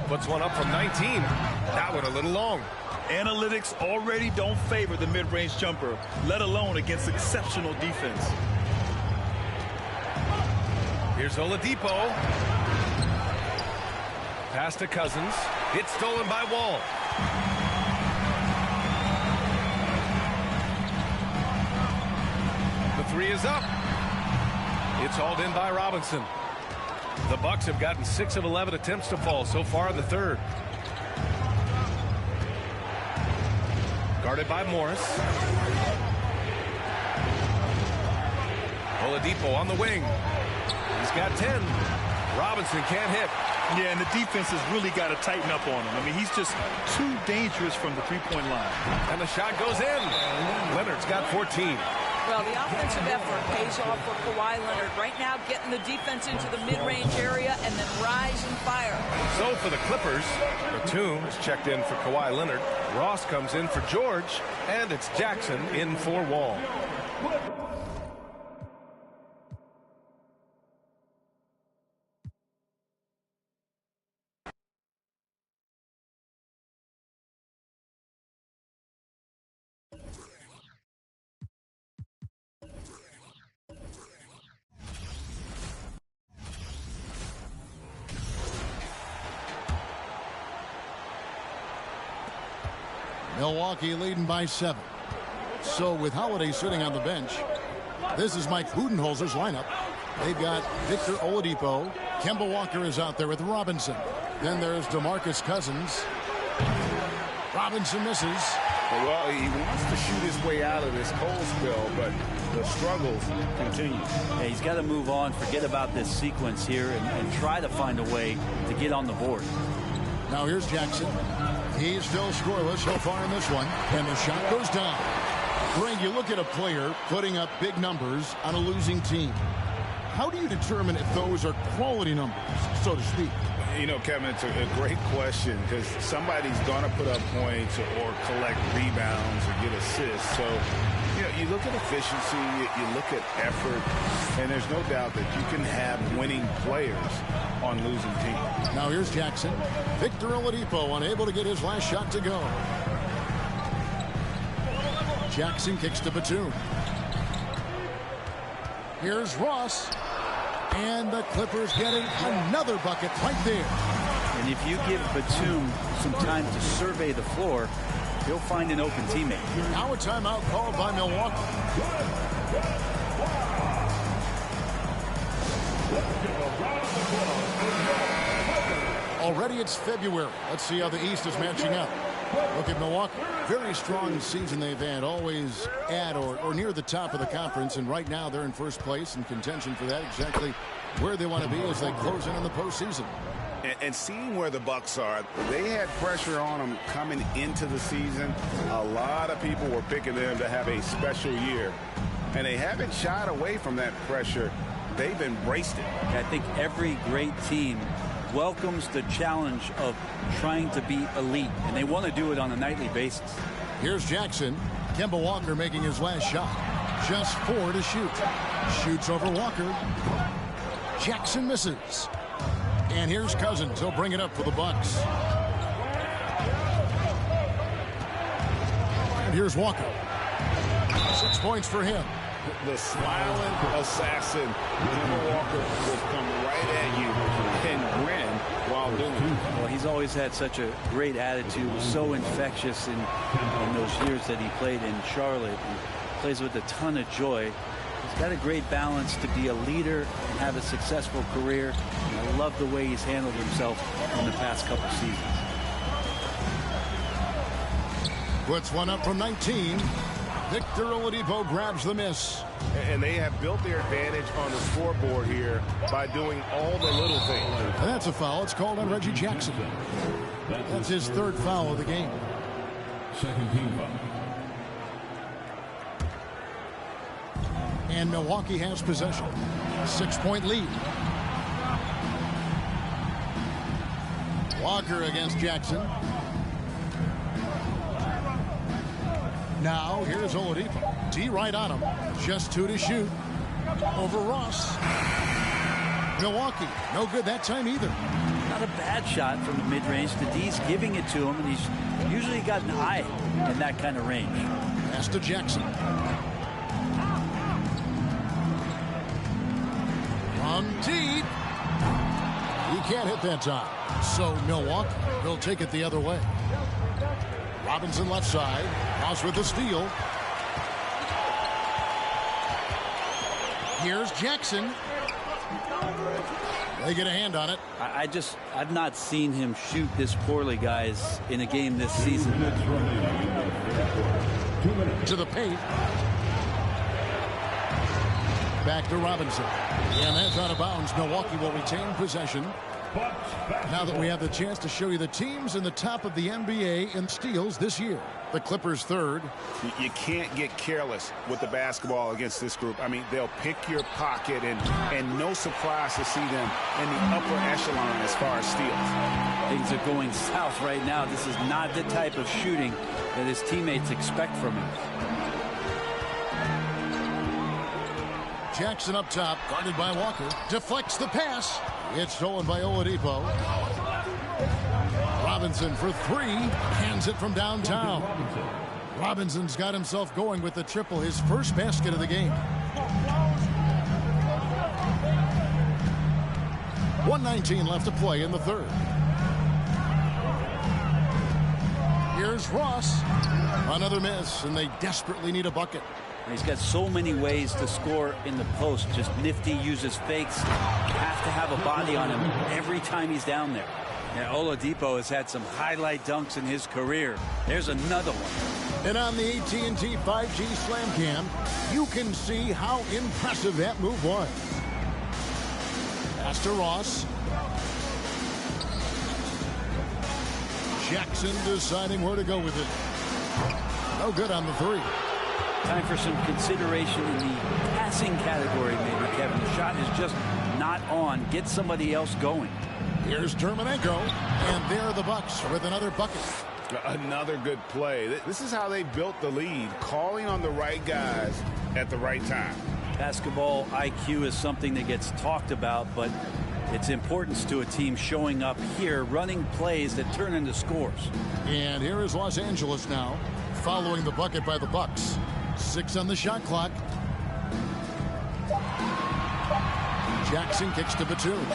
Puts one up from 19. That one a little long. Analytics already don't favor the mid-range jumper, let alone against exceptional defense. Here's Oladipo. Pass to Cousins. It's stolen by Wall. The three is up. It's hauled in by Robinson. The Bucks have gotten 6 of 11 attempts to fall so far in the third. Guarded by Morris. Oladipo on the wing. He's got 10. Robinson can't hit. Yeah, and the defense has really got to tighten up on him. I mean, he's just too dangerous from the three-point line. And the shot goes in. Leonard's got 14. Well, the offensive effort pays off for Kawhi Leonard. Right now, getting the defense into the mid-range area and then rise and fire. So for the Clippers, Batum is checked in for Kawhi Leonard. Ross comes in for George. And it's Jackson in for Wall. Milwaukee leading by 7. So with Holiday sitting on the bench, this is Mike Budenholzer's lineup. They've got Victor Oladipo. Kemba Walker is out there with Robinson. Then there's DeMarcus Cousins. Robinson misses. Well, he wants to shoot his way out of this cold spell, but the struggles continue. Yeah, he's got to move on, forget about this sequence here, and try to find a way to get on the board. Now here's Jackson. He's still scoreless so far in this one, and the shot goes down. Greg, you look at a player putting up big numbers on a losing team. How do you determine if those are quality numbers, so to speak? You know, Kevin, it's a great question because somebody's going to put up points or collect rebounds or get assists. So, you know, you look at efficiency, you look at effort, and there's no doubt that you can have winning players on losing teams. Now here's Jackson. Victor Oladipo unable to get his last shot to go. Jackson kicks to Batum. Here's Ross. And the Clippers getting another bucket right there. And if you give Batum some time to survey the floor, he'll find an open teammate. Now a timeout called by Milwaukee. Already it's February. Let's see how the East is matching up. Look at Milwaukee. Very strong season they've had. Always at or near the top of the conference. And right now they're in first place in contention for that. Exactly where they want to be as they close in on the postseason. And seeing where the Bucks are, they had pressure on them coming into the season. A lot of people were picking them to have a special year. And they haven't shied away from that pressure. They've embraced it. I think every great team welcomes the challenge of trying to be elite, and they want to do it on a nightly basis. Here's Jackson. Kemba Walker making his last shot. Just 4 to shoot. Shoots over Walker. Jackson misses. And here's Cousins. He'll bring it up for the Bucks. And here's Walker. 6 points for him. The smiling assassin, Kemba Walker, will come right at you and grin while doing it. Well, he's always had such a great attitude, so infectious in those years that he played in Charlotte. He plays with a ton of joy. He's got a great balance to be a leader and have a successful career. And I love the way he's handled himself in the past couple seasons. Puts one up from 19. Victor Oladipo grabs the miss. And they have built their advantage on the scoreboard here by doing all the little things. And that's a foul. It's called on Reggie Jackson. That's his 3rd foul of the game. Second team foul. And Milwaukee has possession. 6-point lead. Walker against Jackson. Now here's Oladipo. D right on him. Just 2 to shoot. Over Ross. Milwaukee, no good that time either. Not a bad shot from the mid-range. The D's giving it to him, and he's usually got an eye in that kind of range. Pass to Jackson. From deep. He can't hit that time. So Milwaukee will take it the other way. Robinson left side. Ross with the steal. Here's Jackson. They get a hand on it. I've not seen him shoot this poorly, guys, in a game this season. To the paint. Back to Robinson. And that's out of bounds. Milwaukee will retain possession. Now that we have the chance to show you the teams in the top of the NBA in steals this year. The Clippers third. You can't get careless with the basketball against this group. I mean, they'll pick your pocket, and no surprise to see them in the upper echelon as far as steals. Things are going south right now. This is not the type of shooting that his teammates expect from him. Jackson up top, guarded by Walker. Deflects the pass. It's stolen by Oladipo. Robinson for 3. Hands it from downtown. Robinson's got himself going with the triple, his first basket of the game. 1:19 left to play in the third. Here's Ross. Another miss, and they desperately need a bucket. He's got so many ways to score in the post. Just nifty, uses fakes. Have to have a body on him every time he's down there. Yeah, Oladipo has had some highlight dunks in his career. There's another one. And on the AT&T 5G Slam Cam, you can see how impressive that move was. Pass to Ross. Jackson deciding where to go with it. No good on the 3. Time for some consideration in the passing category, maybe, Kevin. The shot is just not on. Get somebody else going. Here's Terminenko, and there are the Bucks with another bucket. Another good play. This is how they built the lead, calling on the right guys at the right time. Basketball IQ is something that gets talked about, but its importance to a team showing up here, running plays that turn into scores. And here is Los Angeles now, following the bucket by the Bucks. 6 on the shot clock. Jackson kicks to Batum.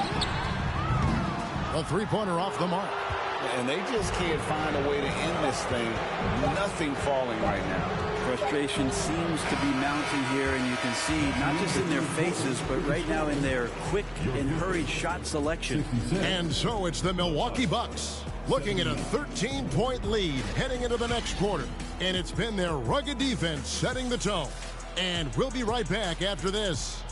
A 3-pointer off the mark. And they just can't find a way to end this thing. Nothing falling right now. Frustration seems to be mounting here, and you can see not just in their faces, but right now in their quick and hurried shot selection. And so it's the Milwaukee Bucks looking at a 13-point lead heading into the next quarter. And it's been their rugged defense setting the tone. And we'll be right back after this.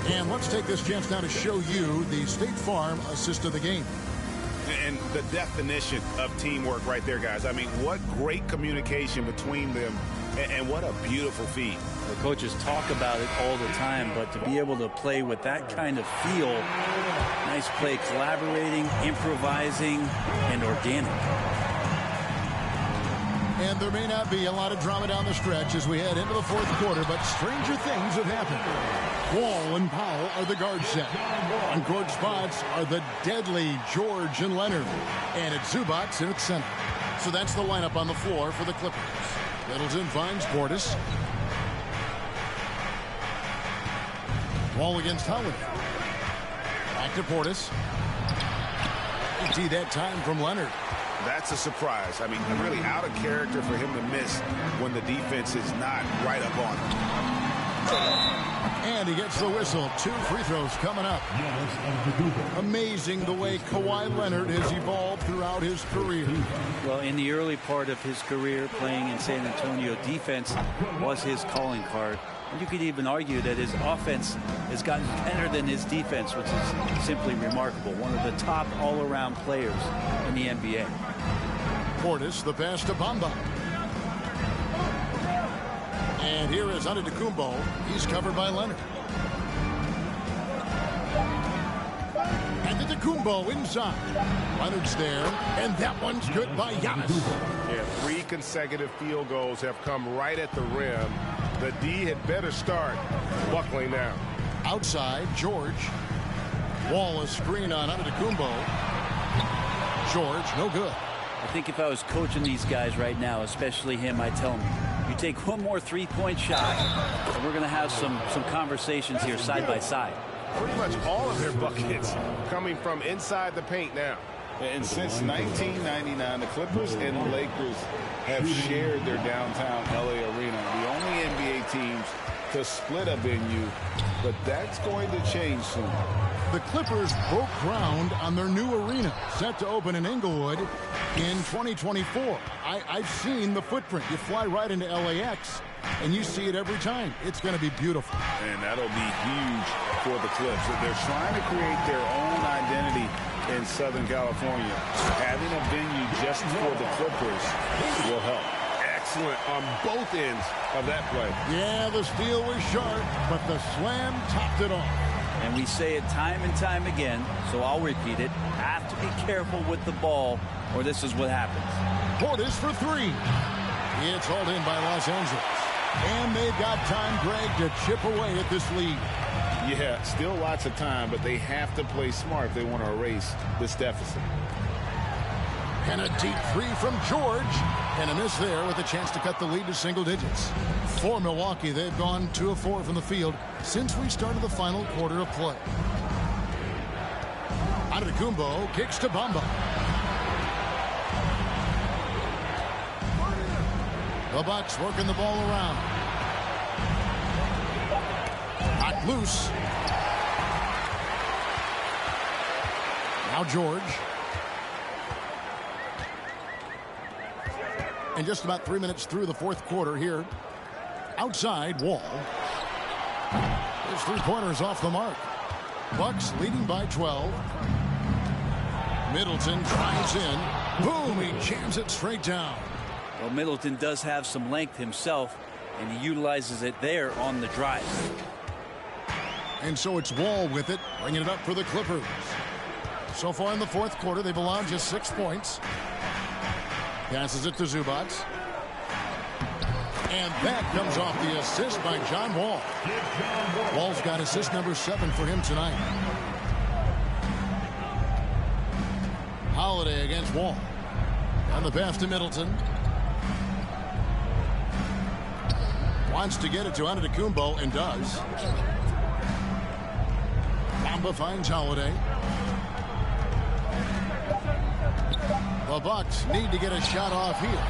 And let's take this chance now to show you the State Farm assist of the game. And the definition of teamwork right there, guys. I mean, what great communication between them, and what a beautiful feat. The coaches talk about it all the time, but to be able to play with that kind of feel, nice play, collaborating, improvising, and organic. And there may not be a lot of drama down the stretch as we head into the fourth quarter, but stranger things have happened. Wall and Powell are the guard set. On court spots are the deadly George and Leonard. And it's Zubats in its center. So that's the lineup on the floor for the Clippers. Middleton finds Portis. Wall against Holiday. Back to Portis. That time from Leonard. That's a surprise. I mean, really out of character for him to miss when the defense is not right up on him. And he gets the whistle. 2 free throws coming up. Amazing the way Kawhi Leonard has evolved throughout his career. Well, in the early part of his career playing in San Antonio, defense was his calling card. And you could even argue that his offense has gotten better than his defense, which is simply remarkable. One of the top all-around players in the NBA. Portis, the pass to Bamba. And here is Antetokounmpo. He's covered by Leonard. Antetokounmpo inside. Leonard's there, and that one's good by Giannis. Yeah, 3 consecutive field goals have come right at the rim. The D had better start buckling now. Outside, George. Wall a screen on Antetokounmpo. George, no good. I think if I was coaching these guys right now, especially him, I'd tell him, you take one more three-point shot, and we're going to have some conversations here side by side. Pretty much all of their buckets coming from inside the paint now. And since 1999, the Clippers and the Lakers have shared their downtown LA arena. The only NBA teams to split a venue, but that's going to change soon. The Clippers broke ground on their new arena, set to open in Inglewood in 2024. I've seen the footprint. You fly right into LAX, and you see it every time. It's going to be beautiful. And that'll be huge for the Clips. They're trying to create their own identity in Southern California. Having a venue just for the Clippers will help. Excellent on both ends of that play. Yeah, the steal was sharp, but the slam topped it off. And we say it time and time again, so I'll repeat it. Have to be careful with the ball, or this is what happens. Portis for 3. It's hauled in by Los Angeles. And they've got time, Greg, to chip away at this lead. Yeah, still lots of time, but they have to play smart if they want to erase this deficit. And a deep 3 from George. And a miss there with a chance to cut the lead to single digits. For Milwaukee, they've gone 2 of 4 from the field since we started the final quarter of play. Antetokounmpo kicks to Bamba. The Bucks working the ball around. Knocked loose. Now George. And just about 3 minutes through the fourth quarter here. Outside, Wall. His 3-pointer's off the mark. Bucks leading by 12. Middleton drives in. Boom, he jams it straight down. Well, Middleton does have some length himself, and he utilizes it there on the drive. And so it's Wall with it, bringing it up for the Clippers. So far in the fourth quarter, they've allowed just 6 points. Passes it to Zubac. And that comes off the assist by John Wall. Wall's got assist number 7 for him tonight. Holiday against Wall. On the pass to Middleton. Wants to get it to Antetokounmpo and does. Bamba finds Holiday. The Bucks need to get a shot off here.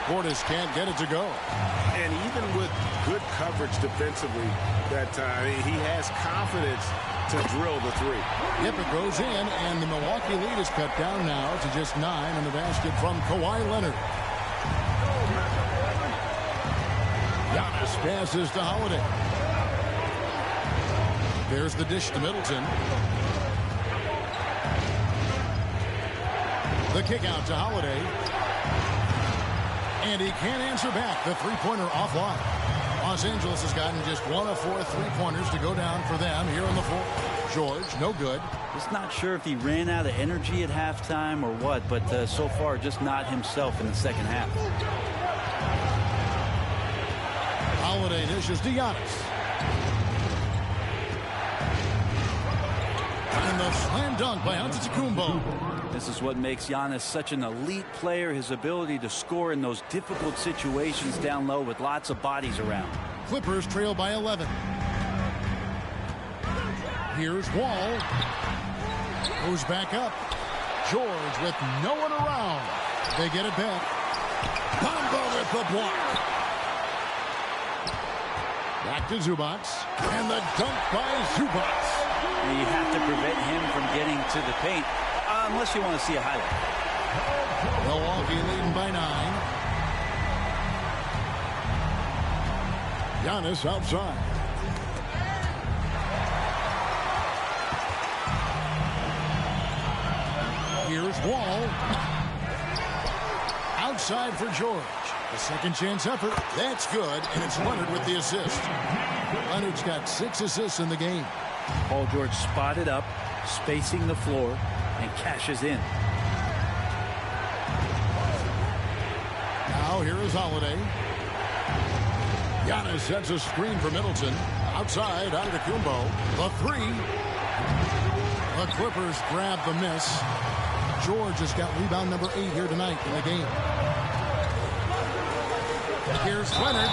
Portis can't get it to go. And even with good coverage defensively that time, he has confidence to drill the 3. Yep, it goes in, and the Milwaukee lead is cut down now to just 9 on the basket from Kawhi Leonard. Giannis passes to Holiday. There's the dish to Middleton. The kick out to Holiday. And he can't answer back. The 3-pointer offline. Los Angeles has gotten just 1 of 4 3-pointers to go down for them here in the fourth. George, no good. Just not sure if he ran out of energy at halftime or what, but so far just not himself in the second half. Holiday dishes to Giannis. And the slam dunk by Antetokounmpo. This is what makes Giannis such an elite player, his ability to score in those difficult situations down low with lots of bodies around. Clippers trail by 11. Here's Wall. Goes back up. George with no one around. They get it back. Bamba with the block. Back to Zubac. And the dunk by Zubac. You have to prevent him from getting to the paint. Unless you want to see a highlight. Milwaukee leading by 9. Giannis outside. Here's Wall. outside for George. A second chance effort. That's good, and it's Leonard with the assist. Leonard's got 6 assists in the game. Paul George spotted up, spacing the floor, and cashes in. Now here is Holiday. Giannis sets a screen for Middleton. Outside, Antetokounmpo. The 3. The Clippers grab the miss. George has got rebound number 8 here tonight in the game. Here's Leonard.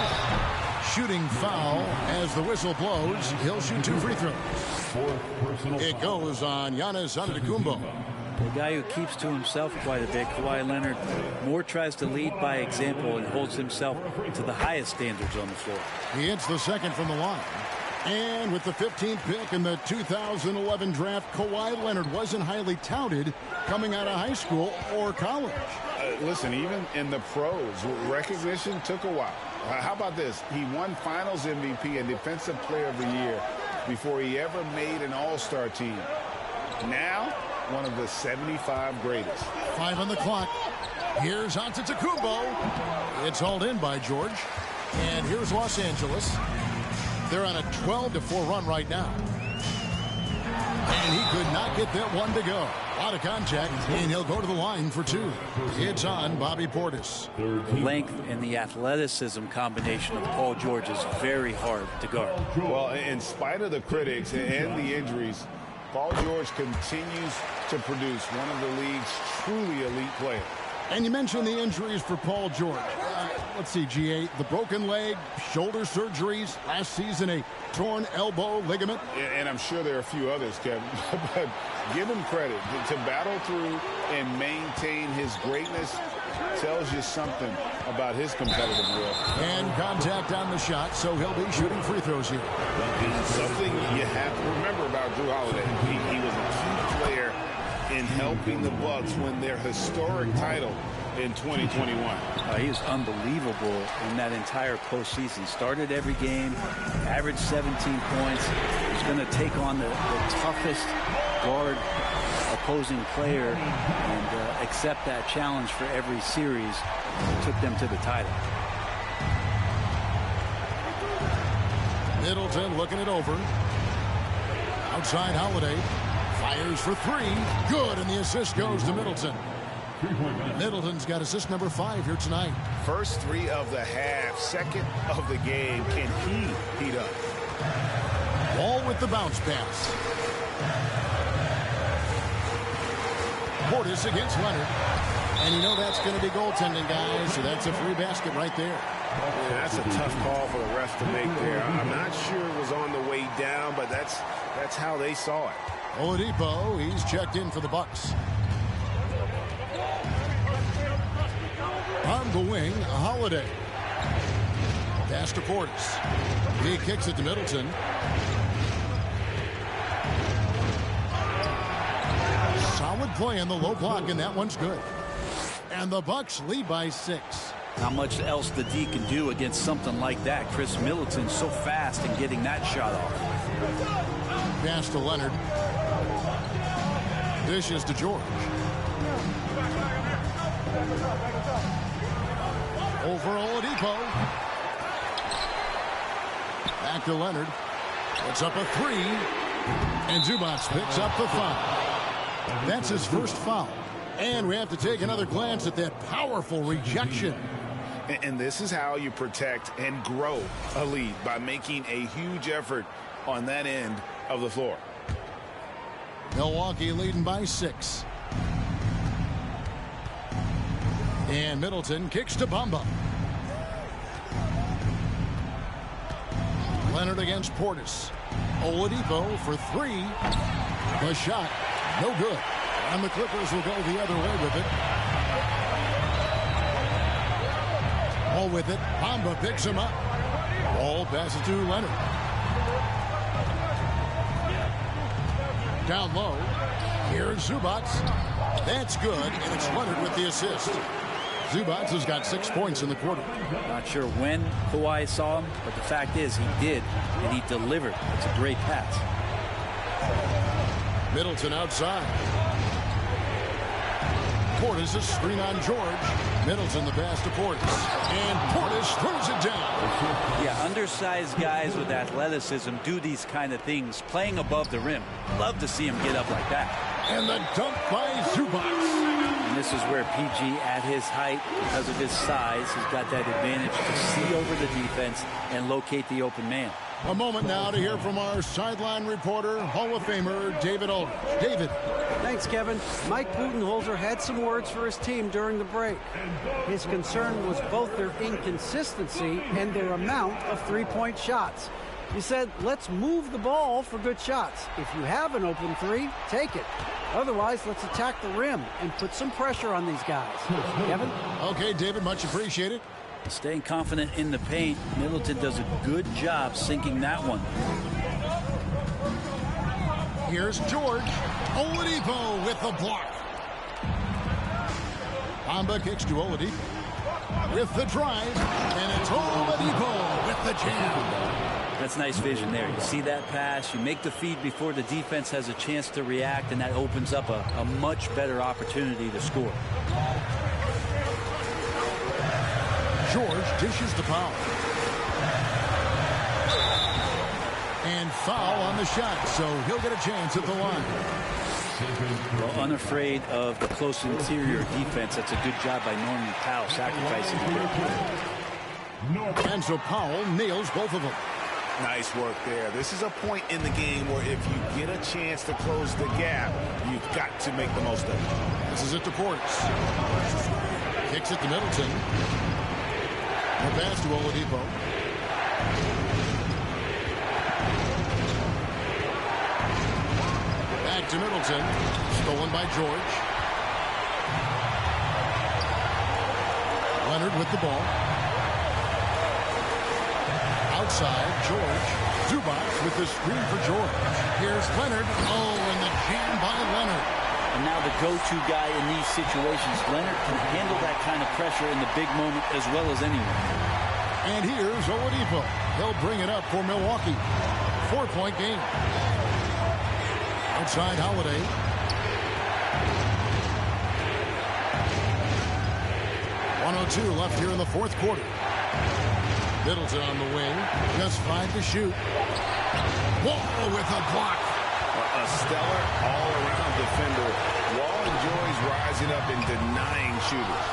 Shooting foul as the whistle blows. He'll shoot 2 free throws. It goes on Giannis Antetokounmpo. The guy who keeps to himself quite a bit, Kawhi Leonard, more tries to lead by example and holds himself to the highest standards on the floor. He hits the second from the line. And with the 15th pick in the 2011 draft, Kawhi Leonard wasn't highly touted coming out of high school or college. Listen, even in the pros, recognition took a while. How about this? He won Finals MVP and Defensive Player of the Year before he ever made an All-Star team. Now, one of the 75 greatest. 5 on the clock. Here's Antetokounmpo. It's hauled in by George. And here's Los Angeles. They're on a 12-4 run right now. And he could not get that one to go. A lot of contact, and he'll go to the line for 2. It's on Bobby Portis. The length and the athleticism combination of Paul George is very hard to guard. Well, in spite of the critics and the injuries, Paul George continues to produce one of the league's truly elite players. And you mentioned the injuries for Paul George. Let's see, GA, the broken leg, shoulder surgeries, last season a torn elbow ligament. And I'm sure there are a few others, Kevin. But give him credit. To battle through and maintain his greatness tells you something about his competitive will. And contact on the shot, so he'll be shooting free throws here. Something you have to remember about Drew Holiday. He was a key player in helping the Bucks win their historic title in 2021. He was unbelievable in that entire postseason. Started every game, averaged 17 points. He's going to take on the toughest guard opposing player and accept that challenge for every series. Took them to the title. Middleton looking it over. Outside Holiday. Fires for 3. Good, and the assist goes to Middleton. Middleton's got assist number 5 here tonight. First 3 of the half, second of the game. Can he heat up? Ball with the bounce pass. Portis against Leonard. And you know that's going to be goaltending, guys, so that's a free basket right there. Yeah, that's a tough call for the ref to make there. I'm not sure it was on the way down, but that's how they saw it. Oladipo, he's checked in for the Bucks. On the wing, Holiday. Pass to Portis. He kicks it to Middleton. Solid play on the low block, and that one's good. And the Bucks lead by 6. Not much else the D can do against something like that. Chris Middleton so fast in getting that shot off. Pass to Leonard. Dishes to George. Over Oladipo. Back to Leonard. Puts up a 3. And Zubac picks up the foul. That's his first foul. And we have to take another glance at that powerful rejection. And this is how you protect and grow a lead, by making a huge effort on that end of the floor. Milwaukee leading by 6. And Middleton kicks to Bamba. Leonard against Portis. Oladipo for 3. The shot, no good. And the Clippers will go the other way with it. Ball with it. Bamba picks him up. Ball passes to Leonard. Down low. Here's Zubac. That's good, and it's Leonard with the assist. Zubac has got 6 points in the quarter. Not sure when Kawhi saw him, but the fact is he did, and he delivered. It's a great pass. Middleton outside. Portis, a screen on George. Middleton the pass to Portis. And Portis throws it down. Yeah, undersized guys with athleticism do these kind of things, playing above the rim. Love to see him get up like that. And the dunk by Zubac. And this is where PG, at his height, because of his size, has got that advantage to see over the defense and locate the open man. A moment now to hear from our sideline reporter, Hall of Famer David Aldridge. David. Thanks, Kevin. Mike Budenholzer had some words for his team during the break. His concern was both their inconsistency and their amount of three-point shots. He said, let's move the ball for good shots. If you have an open three, take it. Otherwise, let's attack the rim and put some pressure on these guys. Kevin? Okay, David, much appreciated. Staying confident in the paint, Middleton does a good job sinking that one. Here's George. Oladipo with the block. Bamba kicks to Oladipo with the drive, and it's Oladipo with the jam. That's nice vision there. You see that pass, you make the feed before the defense has a chance to react, and that opens up a much better opportunity to score. George dishes the foul. And foul on the shot, so he'll get a chance at the line. Well, unafraid of the close interior defense. That's a good job by Norman Powell, sacrificing it. And so Powell nails both of them. Nice work there. This is a point in the game where if you get a chance to close the gap, you've got to make the most of it. This is it to Portis. Kicks it to Middleton. The pass to Oladipo. Back to Middleton. Stolen by George. Leonard with the ball. Outside, George. Zubac with the screen for George. Here's Leonard. Oh, and the jam by Leonard. And now the go-to guy in these situations. Leonard can handle that kind of pressure in the big moment as well as anyone. And here's Oladipo. He'll bring it up for Milwaukee. 4-point game. Outside Holiday. .102 left here in the fourth quarter. Middleton on the wing. Just 5 to shoot. Wall with a block. A stellar all-around defender. Wall enjoys rising up and denying shooters.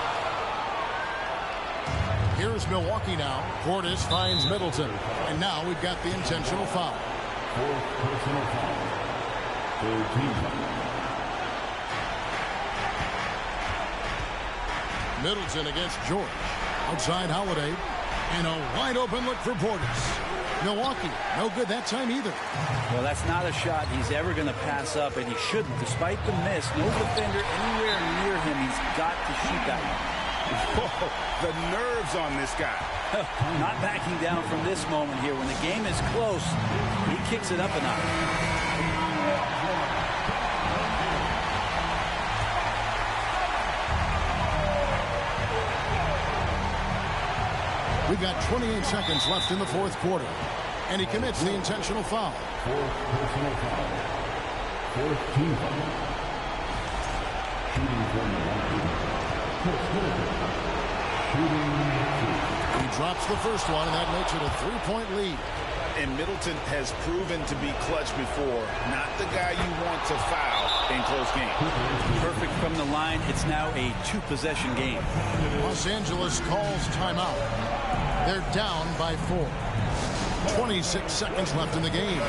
Here's Milwaukee now. Portis finds Middleton. And now we've got the intentional foul. Fourth personal foul. 13. Middleton against George. Outside Holiday. And a wide open look for Portis. Milwaukee, no good that time either. Well, that's not a shot he's ever going to pass up, and he shouldn't. Despite the miss, no defender anywhere near him. He's got to shoot that one. Whoa, the nerves on this guy. Not backing down from this moment here. When the game is close, he kicks it up a notch. We've got 28 seconds left in the fourth quarter. And he commits the intentional foul. Fourth personal foul. Fourth team foul. Shooting for Milwaukee. Shooting. He drops the first one, and that makes it a 3-point lead. And Middleton has proven to be clutch before. Not the guy you want to foul in close games. Perfect from the line. It's now a 2-possession game. Los Angeles calls timeout. They're down by 4. 26 seconds left in the game.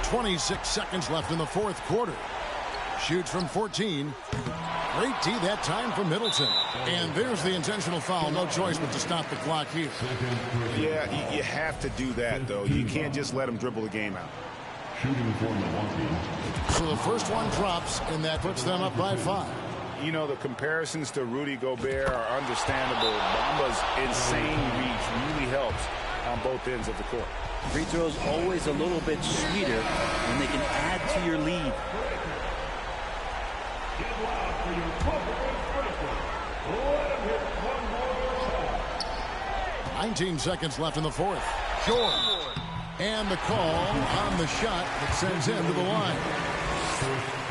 .26 seconds left in the fourth quarter. Shoots from 14. Great tee that time from Middleton. And there's the intentional foul. No choice but to stop the clock here. Yeah, you have to do that, though. You can't just let him dribble the game out. Shooting for Milwaukee. So the first one drops, and that puts them up by 5. You know, the comparisons to Rudy Gobert are understandable. Bamba's insane reach really helps on both ends of the court. Free throws always a little bit sweeter when they can add to your lead. 19 seconds left in the fourth. George. And the call on the shot that sends him to the line.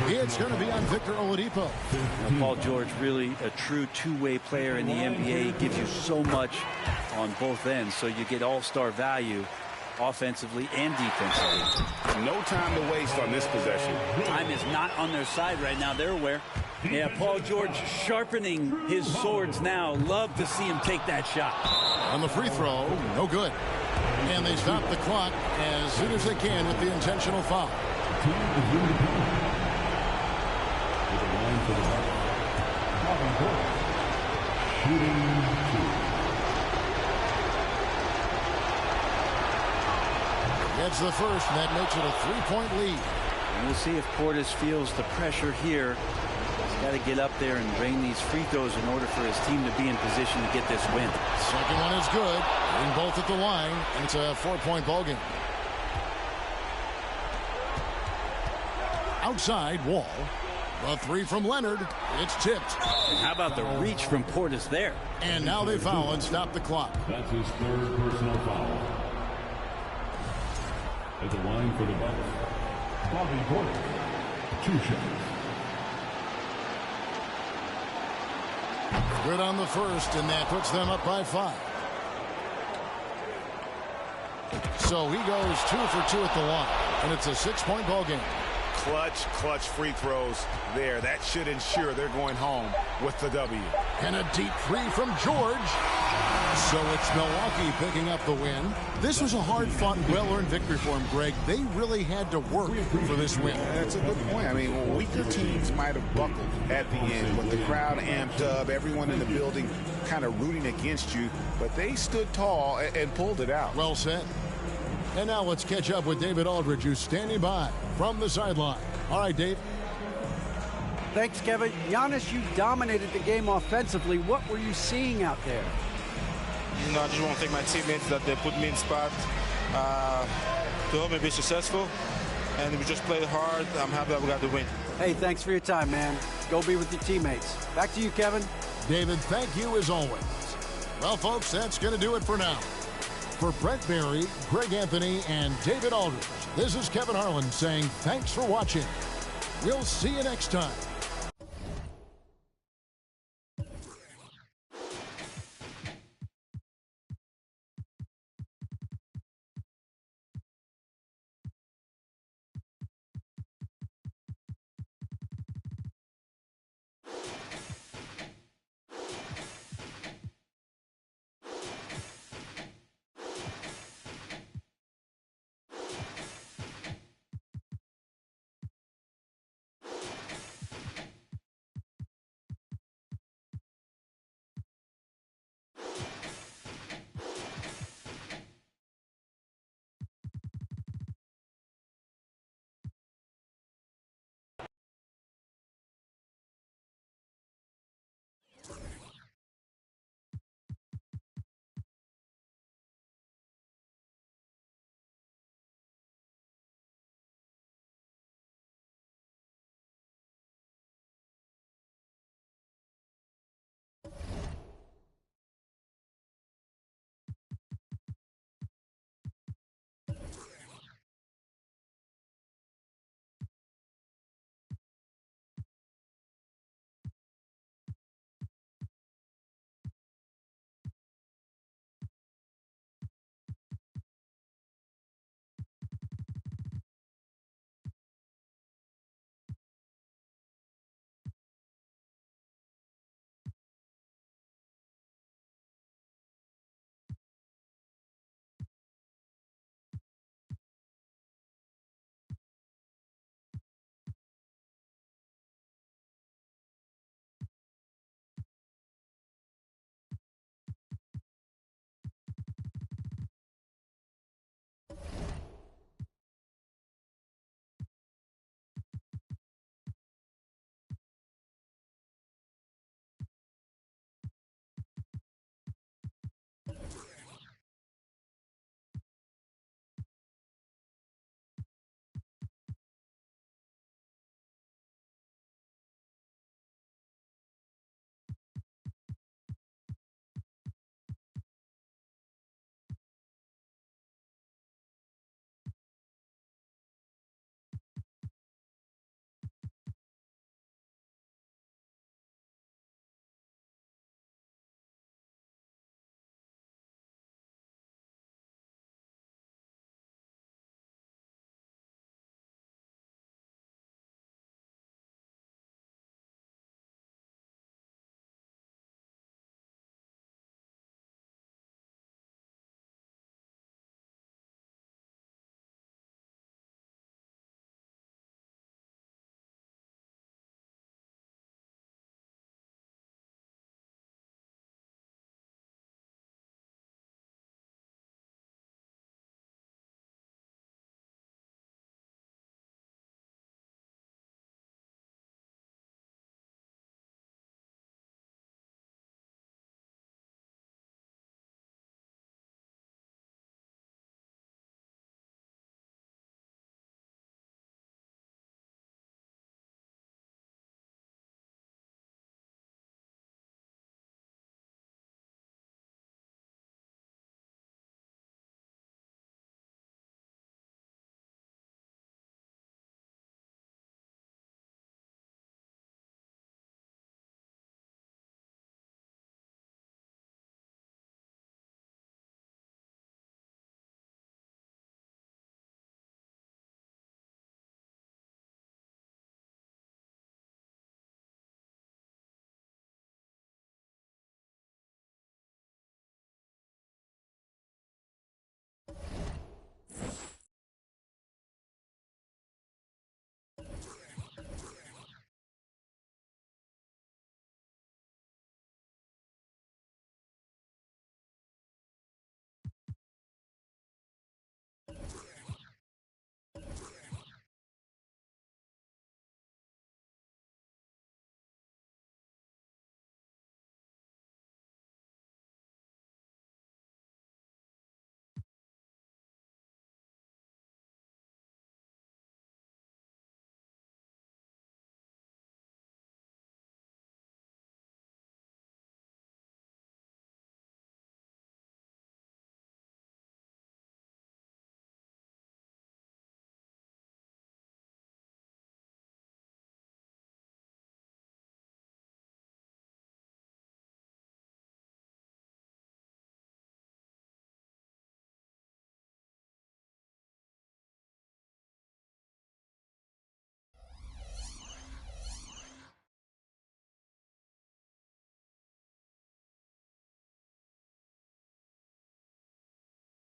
It's going to be on Victor Oladipo. Paul George, really a true two-way player in the NBA. He gives you so much on both ends, so you get all-star value offensively and defensively. No time to waste on this possession. Time is not on their side right now. They're aware. Yeah, Paul George sharpening his swords now. Love to see him take that shot. On the free throw, no good. And they stop the clock as soon as they can with the intentional foul. Gets the first, and that makes it a 3-point lead. And we'll see if Portis feels the pressure here. He's got to get up there and drain these free throws in order for his team to be in position to get this win. Second one is good. Getting both at the line, and it's a 4-point ball game. Outside, Wall. A three from Leonard. It's tipped. And how about the reach from Portis there? And now they foul and stop the clock. That's his third personal foul. At the line for the Bucks, Bobby Portis, 2 shots. Good on the first, and that puts them up by 5. So he goes 2 for 2 at the line, and it's a 6-point ball game. Clutch free throws there. That should ensure they're going home with the W. And a deep three from George. So it's Milwaukee picking up the win. This was a hard-fought, well-earned victory for them, Greg. They really had to work for this win. That's a good point. I mean, weaker teams might have buckled at the end, but the crowd amped up, everyone in the building kind of rooting against you, but they stood tall and pulled it out. Well said. And now let's catch up with David Aldridge, who's standing by from the sideline. All right, Dave. Thanks, Kevin. Giannis, you dominated the game offensively. What were you seeing out there? You know, I just want to thank my teammates that they put me in spot to help me be successful. And we just played hard. I'm happy that we got the win. Hey, thanks for your time, man. Go be with your teammates. Back to you, Kevin. David, thank you as always. Well, folks, that's going to do it for now. For Brent Barry, Greg Anthony, and David Aldridge, this is Kevin Harlan saying thanks for watching. We'll see you next time.